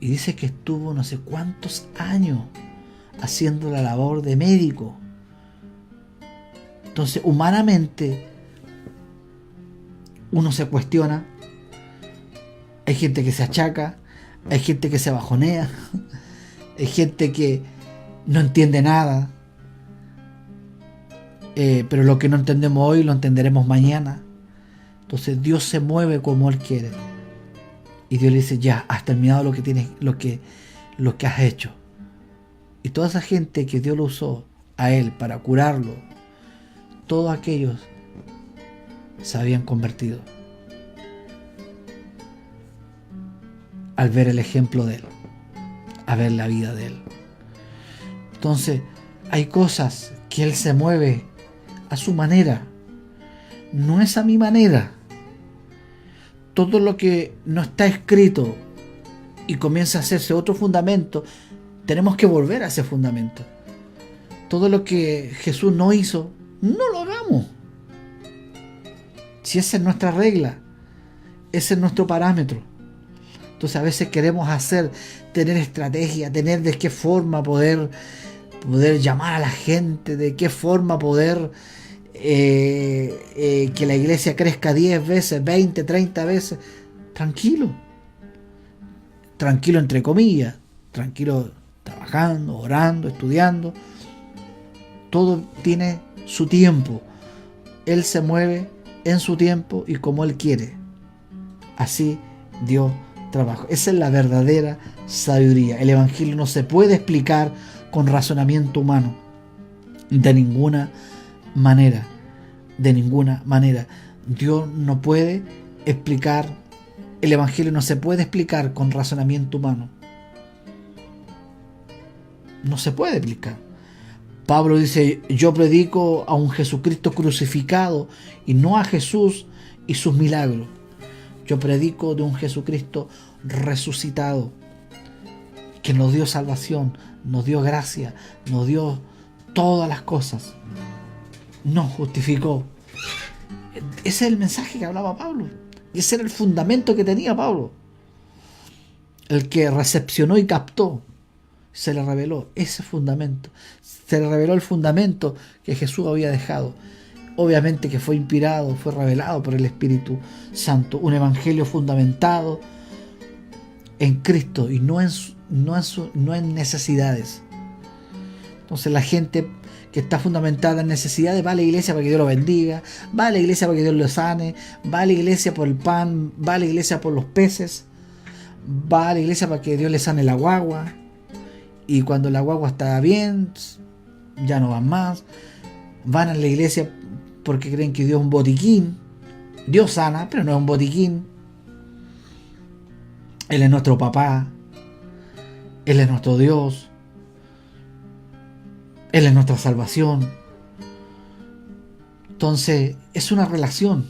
Y dice que estuvo no sé cuántos años haciendo la labor de médico. Entonces, humanamente, uno se cuestiona. Hay gente que se achaca, hay gente que se bajonea, hay gente que no entiende nada. Pero lo que no entendemos hoy lo entenderemos mañana. Entonces Dios se mueve como Él quiere. Y Dios le dice, ya, has terminado lo que tienes, lo que has hecho. Y toda esa gente que Dios lo usó a Él para curarlo, todos aquellos se habían convertido al ver el ejemplo de Él, a ver la vida de Él. Entonces, hay cosas que Él se mueve a su manera, no es a mi manera. Todo lo que no está escrito y comienza a hacerse otro fundamento, tenemos que volver a ese fundamento. Todo lo que Jesús no hizo, no lo hagamos. Si esa es nuestra regla, ese es nuestro parámetro. Entonces a veces queremos tener estrategia, tener de qué forma poder llamar a la gente, de qué forma poder que la iglesia crezca 10 veces, 20, 30 veces. Tranquilo entre comillas, tranquilo trabajando, orando, estudiando. Todo tiene su tiempo. Él se mueve en su tiempo y como Él quiere. Así Dios trabaja. Esa es la verdadera sabiduría. El evangelio no se puede explicar con razonamiento humano. De ninguna manera. Dios no puede explicar. El evangelio no se puede explicar con razonamiento humano. No se puede explicar. Pablo dice, yo predico a un Jesucristo crucificado y no a Jesús y sus milagros. Yo predico de un Jesucristo resucitado, que nos dio salvación, nos dio gracia, nos dio todas las cosas, nos justificó. Ese es el mensaje que hablaba Pablo, y ese era el fundamento que tenía Pablo. El que recepcionó y captó, se le reveló ese fundamento, se le reveló el fundamento que Jesús había dejado. Obviamente que fue inspirado, fue revelado por el Espíritu Santo, un evangelio fundamentado en Cristo y no en necesidades. Entonces la gente que está fundamentada en necesidades va a la iglesia para que Dios lo bendiga, va a la iglesia para que Dios lo sane, va a la iglesia por el pan, va a la iglesia por los peces, va a la iglesia para que Dios le sane la guagua, y cuando la guagua está bien, ya no van más. Van a la iglesia porque creen que Dios es un botiquín. Dios sana, pero no es un botiquín. Él es nuestro papá. Él es nuestro Dios. Él es nuestra salvación. Entonces, es una relación.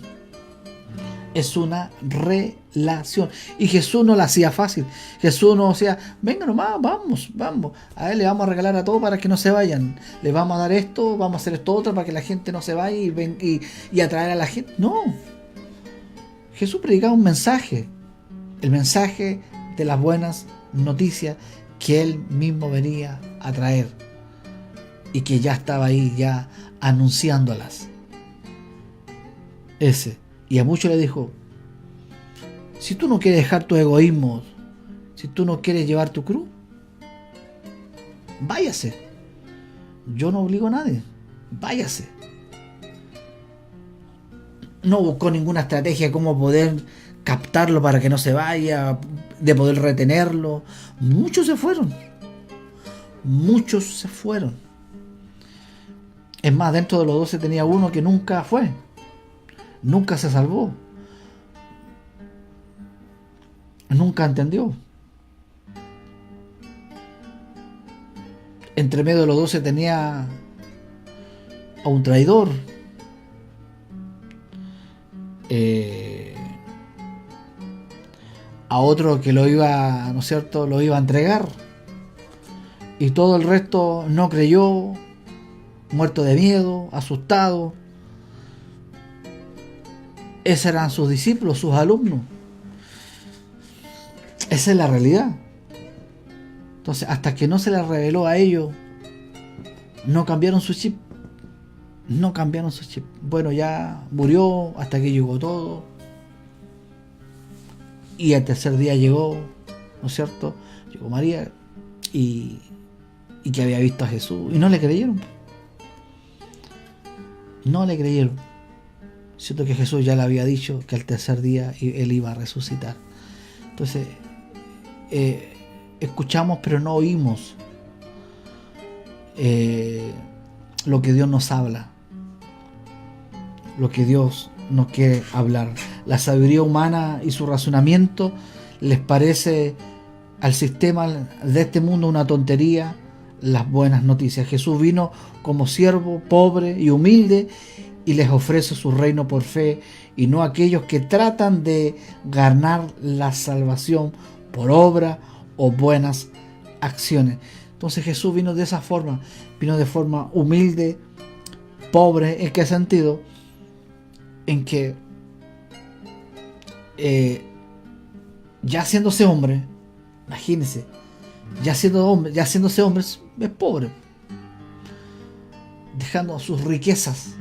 Es una relación. Y Jesús no la hacía fácil. Jesús no decía, venga nomás, vamos. A Él le vamos a regalar a todos para que no se vayan. Le vamos a dar esto, vamos a hacer esto otro para que la gente no se vaya y atraer a la gente. No. Jesús predicaba un mensaje. El mensaje de las buenas noticias que Él mismo venía a traer. Y que ya estaba ahí, ya anunciándolas. Ese. Y a muchos le dijo, si tú no quieres dejar tu egoísmo, si tú no quieres llevar tu cruz, váyase. Yo no obligo a nadie, váyase. No buscó ninguna estrategia de cómo poder captarlo para que no se vaya, de poder retenerlo. Muchos se fueron. Es más, dentro de los 12 tenía uno que nunca fue. Nunca se salvó. Nunca entendió. Entre medio de los 12 tenía a un traidor. A otro que lo iba, ¿no es cierto?, lo iba a entregar. Y todo el resto no creyó, muerto de miedo, asustado. Esos eran sus discípulos, sus alumnos. Esa es la realidad. Entonces, hasta que no se les reveló a ellos, no cambiaron su chip. No cambiaron su chip. Bueno, ya murió, hasta que llegó todo. Y al tercer día llegó, ¿no es cierto? Llegó María y que había visto a Jesús. Y no le creyeron. No le creyeron. Siento que Jesús ya le había dicho que al tercer día él iba a resucitar. Entonces, escuchamos pero no oímos lo que Dios nos habla, lo que Dios nos quiere hablar. La sabiduría humana y su razonamiento les parece al sistema de este mundo una tontería. Las buenas noticias: Jesús vino como siervo pobre y humilde y les ofrece su reino por fe, y no aquellos que tratan de ganar la salvación por obra o buenas acciones. Entonces Jesús vino de esa forma, vino de forma humilde, pobre. ¿En qué sentido? En que ya haciéndose hombre, imagínense, ya haciéndose hombre es pobre, dejando sus riquezas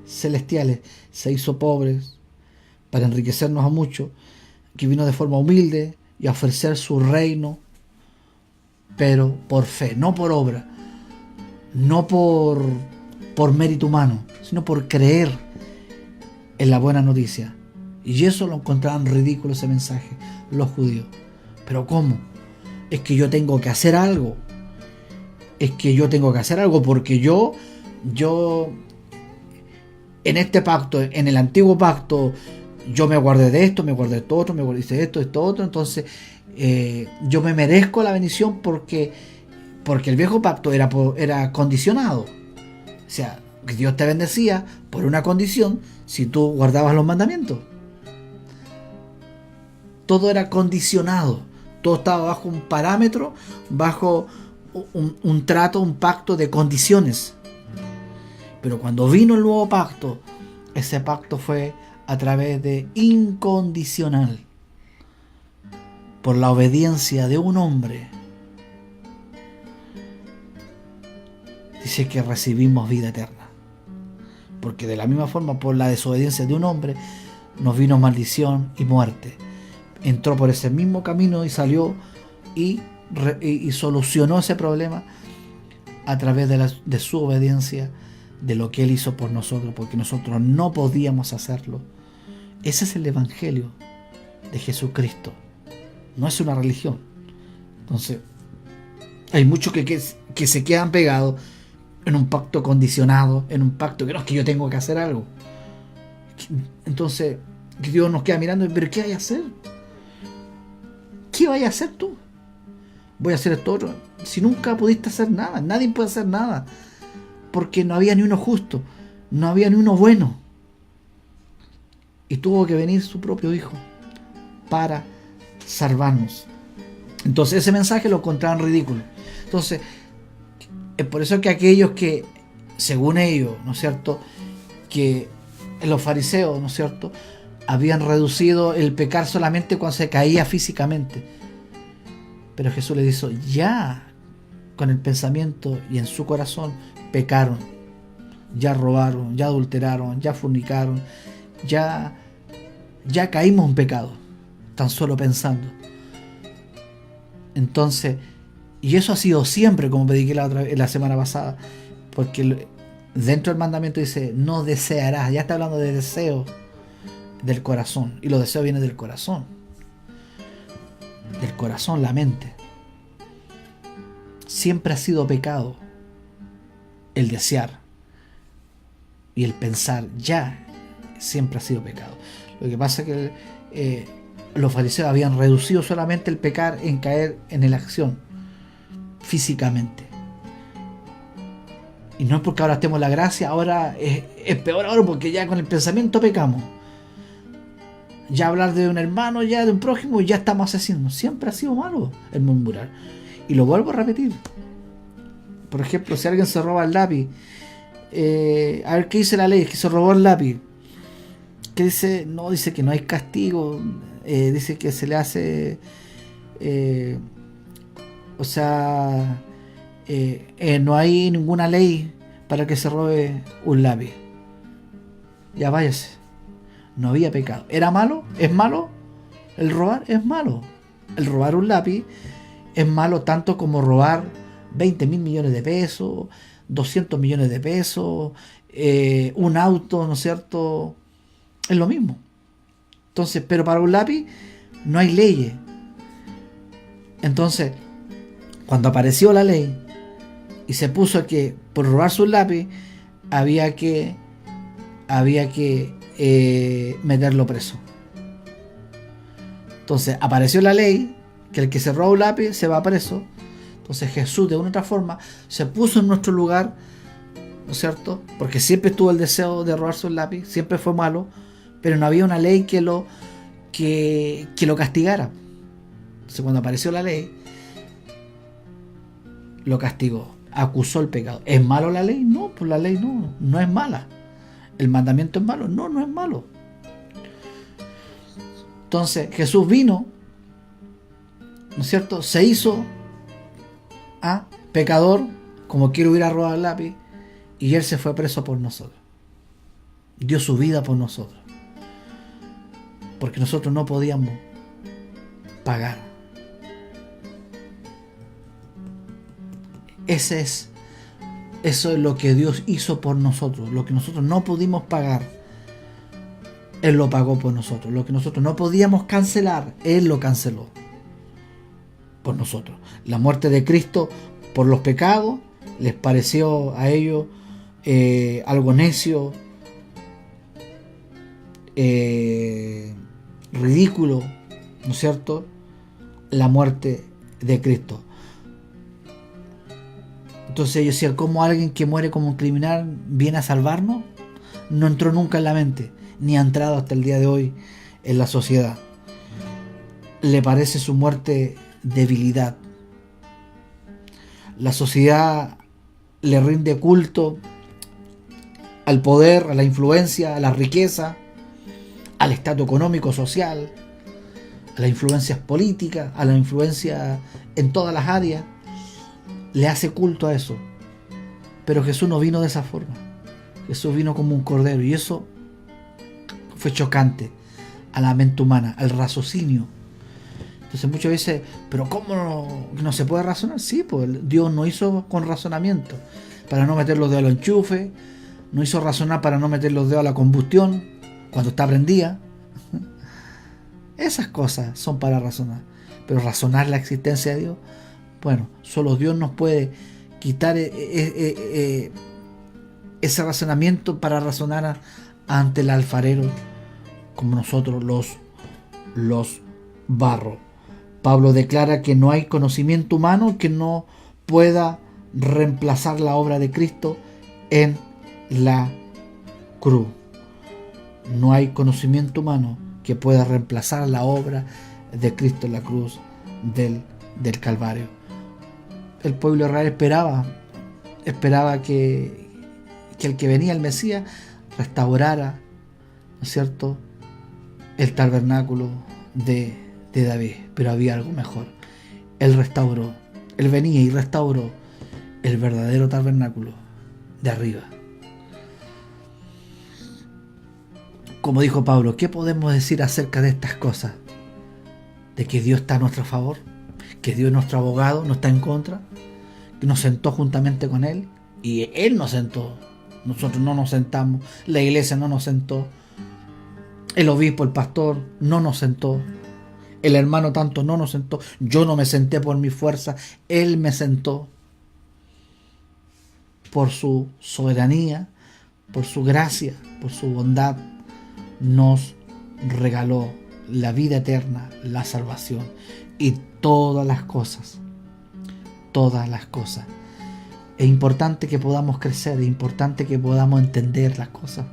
celestiales, se hizo pobre para enriquecernos a muchos, que vino de forma humilde y a ofrecer su reino, pero por fe, no por obra, no por mérito humano, sino por creer en la buena noticia. Y eso lo encontraban ridículo, ese mensaje, los judíos. ¿Pero cómo? Es que yo tengo que hacer algo. Es que yo tengo que hacer algo porque yo en este pacto, en el antiguo pacto, yo me guardé de esto, me guardé de esto otro, me guardé de esto otro. Entonces yo me merezco la bendición porque el viejo pacto era condicionado. O sea, que Dios te bendecía por una condición si tú guardabas los mandamientos. Todo era condicionado. Todo estaba bajo un parámetro, bajo un trato, un pacto de condiciones. Pero cuando vino el nuevo pacto, ese pacto fue a través de incondicional, por la obediencia de un hombre. Dice que recibimos vida eterna, porque de la misma forma, por la desobediencia de un hombre, nos vino maldición y muerte. Entró por ese mismo camino y salió y solucionó ese problema a través de su obediencia, de lo que Él hizo por nosotros, porque nosotros no podíamos hacerlo. Ese es el Evangelio de Jesucristo. No es una religión. Entonces, hay muchos que se quedan pegados en un pacto condicionado, en un pacto que no es que yo tengo que hacer algo. Entonces, Dios nos queda mirando, pero ¿qué hay a hacer? ¿Qué vayas a hacer tú? Voy a hacer esto otro. Si nunca pudiste hacer nada, nadie puede hacer nada, porque no había ni uno justo, no había ni uno bueno. Y tuvo que venir su propio Hijo para salvarnos. Entonces ese mensaje lo encontraban ridículo. Entonces es por eso que aquellos que, según ellos, ¿no es cierto?, que los fariseos, ¿no es cierto?, habían reducido el pecar solamente cuando se caía físicamente. Pero Jesús le dijo, ya con el pensamiento y en su corazón pecaron, ya robaron, ya adulteraron, ya fornicaron, ya caímos en pecado, tan solo pensando. Entonces, y eso ha sido siempre, como prediqué la semana pasada, porque dentro del mandamiento dice, no desearás, ya está hablando de deseo del corazón, y los deseos vienen del corazón, la mente. Siempre ha sido pecado el desear y el pensar, ya siempre ha sido pecado. Lo que pasa es que los fariseos habían reducido solamente el pecar en caer en la acción físicamente, y no es porque ahora estemos en la gracia, ahora es peor ahora, porque ya con el pensamiento pecamos. Ya hablar de un hermano, ya de un prójimo, ya estamos asesinos. Siempre ha sido malo el murmurar. Y lo vuelvo a repetir. Por ejemplo, si alguien se roba el lápiz, a ver qué dice la ley, que se robó el lápiz. que dice, no, dice que no hay castigo, dice que se le hace, o sea, no hay ninguna ley para que se robe un lápiz. Ya váyase, no había pecado. ¿Era malo? ¿Es malo? El robar es malo. El robar un lápiz es malo tanto como robar 20.000 millones de pesos, 200 millones de pesos, un auto, ¿no es cierto? Es lo mismo. Entonces, pero para un lápiz no hay leyes. Entonces, cuando apareció la ley y se puso que por robarse un lápiz había que meterlo preso. Entonces apareció la ley que el que se roba un lápiz se va preso. Entonces Jesús de una u otra forma se puso en nuestro lugar, ¿no es cierto? Porque siempre tuvo el deseo de robarse un lápiz, siempre fue malo, pero no había una ley que lo castigara. Entonces cuando apareció la ley, lo castigó, acusó el pecado. ¿Es malo la ley? No, pues la ley no es mala. ¿El mandamiento es malo? No es malo. Entonces Jesús vino, ¿no es cierto? Se hizo pecador, como quiere hubiera robado el lápiz, y Él se fue preso por nosotros. Dio su vida por nosotros. Porque nosotros no podíamos pagar. Eso es lo que Dios hizo por nosotros. Lo que nosotros no pudimos pagar, Él lo pagó por nosotros. Lo que nosotros no podíamos cancelar, Él lo canceló por nosotros. La muerte de Cristo por los pecados les pareció a ellos algo necio, ridículo, ¿no es cierto? La muerte de Cristo. Entonces ellos decían, ¿cómo alguien que muere como un criminal viene a salvarnos? No entró nunca en la mente, ni ha entrado hasta el día de hoy en la sociedad. Le parece su muerte debilidad. La sociedad le rinde culto al poder, a la influencia, a la riqueza, al estatus económico, social, a las influencias políticas, a la influencia en todas las áreas. Le hace culto a eso. Pero Jesús no vino de esa forma. Jesús vino como un cordero, y eso fue chocante a la mente humana, al raciocinio. Entonces muchas veces, pero ¿cómo no se puede razonar? Sí, pues Dios no hizo con razonamiento para no meter los dedos al enchufe, no hizo razonar para no meter los dedos a la combustión cuando está prendida. Esas cosas son para razonar, pero razonar la existencia de Dios, bueno, solo Dios nos puede quitar ese razonamiento para razonar ante el alfarero como nosotros los barros. Pablo declara que no hay conocimiento humano que no pueda reemplazar la obra de Cristo en la cruz. No hay conocimiento humano que pueda reemplazar la obra de Cristo en la cruz del Calvario. El pueblo de Israel esperaba que el que venía, el Mesías, restaurara, ¿no es cierto?, el tabernáculo de David, pero había algo mejor. Él venía y restauró el verdadero tabernáculo de arriba. Como dijo Pablo, ¿qué podemos decir acerca de estas cosas? De que Dios está a nuestro favor, que Dios es nuestro abogado, no está en contra, que nos sentó juntamente con Él, y Él nos sentó. Nosotros no nos sentamos, la iglesia no nos sentó, el obispo, el pastor no nos sentó, el hermano tanto no nos sentó, yo no me senté por mi fuerza, Él me sentó por su soberanía, por su gracia, por su bondad. Nos regaló la vida eterna, la salvación y todas las cosas. Es importante que podamos crecer, es importante que podamos entender las cosas.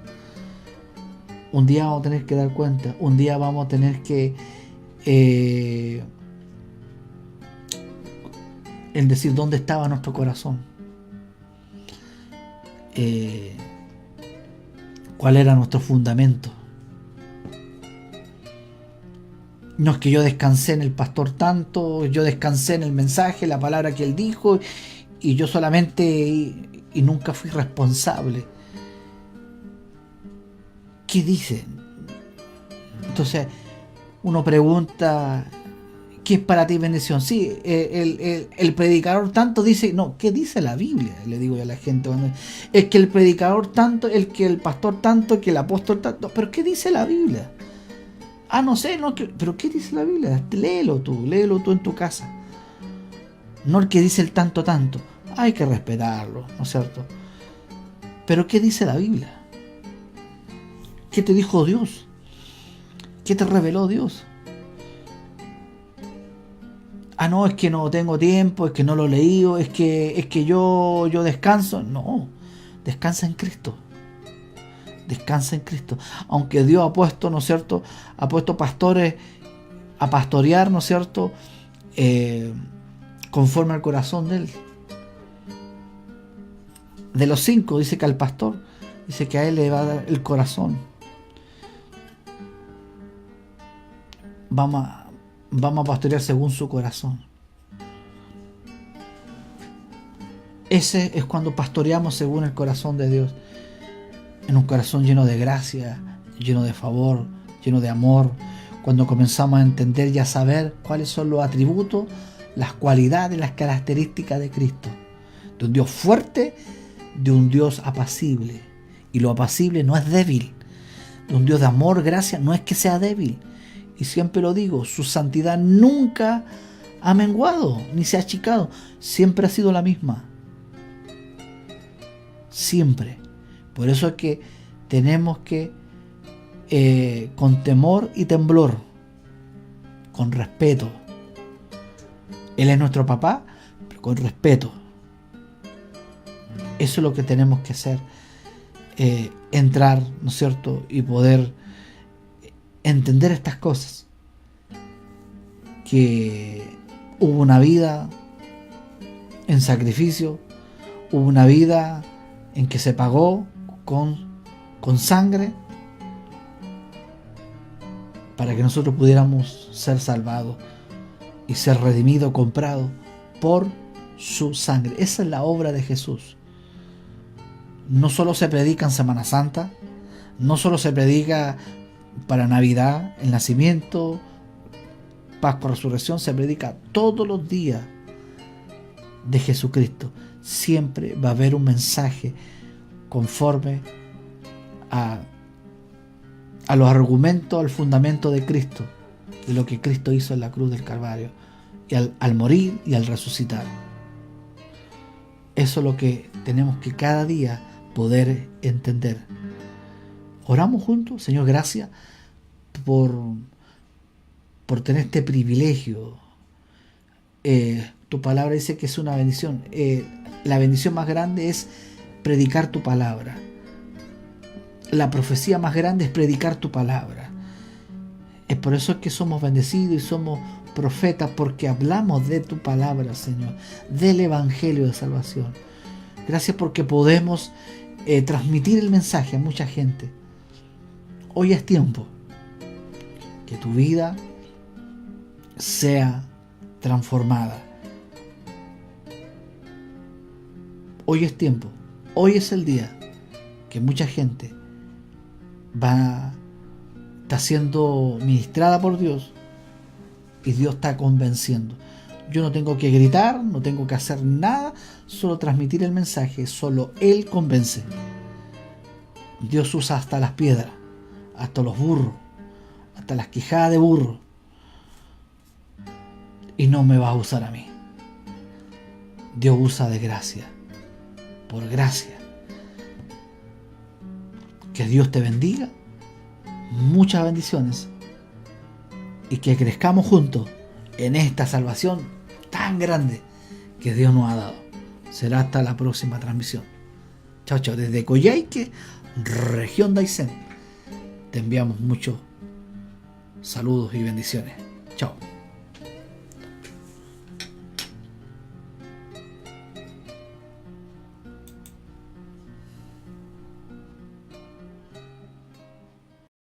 Un día vamos a tener que dar cuenta, un día vamos a tener que en decir dónde estaba nuestro corazón, cuál era nuestro fundamento. No es que yo descansé en el pastor tanto, yo descansé en el mensaje, la palabra que él dijo, y yo solamente y nunca fui responsable. ¿Qué dice? Entonces uno pregunta, ¿qué es para ti bendición? Sí, el predicador tanto dice, no, ¿qué dice la Biblia? Le digo yo a la gente, es que el predicador tanto, el que el pastor tanto, que el apóstol tanto, pero ¿qué dice la Biblia? Ah, no sé, no, pero ¿qué dice la Biblia? Léelo tú en tu casa. No el que dice el tanto. Hay que respetarlo, ¿no es cierto? Pero ¿qué dice la Biblia? ¿Qué te dijo Dios? ¿Qué te reveló Dios? Ah, no, es que no tengo tiempo, es que no lo he leído, es que yo descanso. No, descansa en Cristo. Descansa en Cristo. Aunque Dios ha puesto, ¿no es cierto?, ha puesto pastores a pastorear, ¿no es cierto?, conforme al corazón de Él. De los 5 dice que al pastor, dice que a Él le va a dar el corazón. Vamos a pastorear según su corazón. Ese es cuando pastoreamos según el corazón de Dios. En un corazón lleno de gracia, lleno de favor, lleno de amor. Cuando comenzamos a entender y a saber cuáles son los atributos, las cualidades, las características de Cristo. De un Dios fuerte, de un Dios apacible. Y lo apacible no es débil. De un Dios de amor, gracia, no es que sea débil. Y siempre lo digo, su santidad nunca ha menguado, ni se ha achicado. Siempre ha sido la misma. Siempre. Por eso es que tenemos que, con temor y temblor, con respeto. Él es nuestro papá, pero con respeto. Eso es lo que tenemos que hacer. Entrar, ¿no es cierto?, y poder entender estas cosas. Que hubo una vida en sacrificio, hubo una vida en que se pagó con sangre para que nosotros pudiéramos ser salvados y ser redimidos, comprados por su sangre. Esa es la obra de Jesús. No solo se predica en Semana Santa, no solo se predica para Navidad, el nacimiento, Pascua, Resurrección, se predica todos los días de Jesucristo. Siempre va a haber un mensaje conforme a los argumentos, al fundamento de Cristo, de lo que Cristo hizo en la cruz del Calvario, y al morir y al resucitar. Eso es lo que tenemos que cada día poder entender. Oramos juntos. Señor, gracias por tener este privilegio. Tu palabra dice que es una bendición. La bendición más grande es predicar tu palabra. La profecía más grande es predicar tu palabra. Es por eso que somos bendecidos y somos profetas, porque hablamos de tu palabra, Señor, del evangelio de salvación. Gracias porque podemos transmitir el mensaje a mucha gente. Hoy es tiempo que tu vida sea transformada. Hoy es tiempo, hoy es el día que mucha gente está siendo ministrada por Dios y Dios está convenciendo. Yo no tengo que gritar, no tengo que hacer nada, solo transmitir el mensaje, solo Él convence. Dios usa hasta las piedras, hasta los burros, hasta las quijadas de burro, y no me va a usar a mí. Dios usa de gracia, por gracia. Que Dios te bendiga, muchas bendiciones, y que crezcamos juntos en esta salvación tan grande que Dios nos ha dado. Será hasta la próxima transmisión. Chao, chao. Desde Coyhaique, región de Aysén, te enviamos muchos saludos y bendiciones. Chao.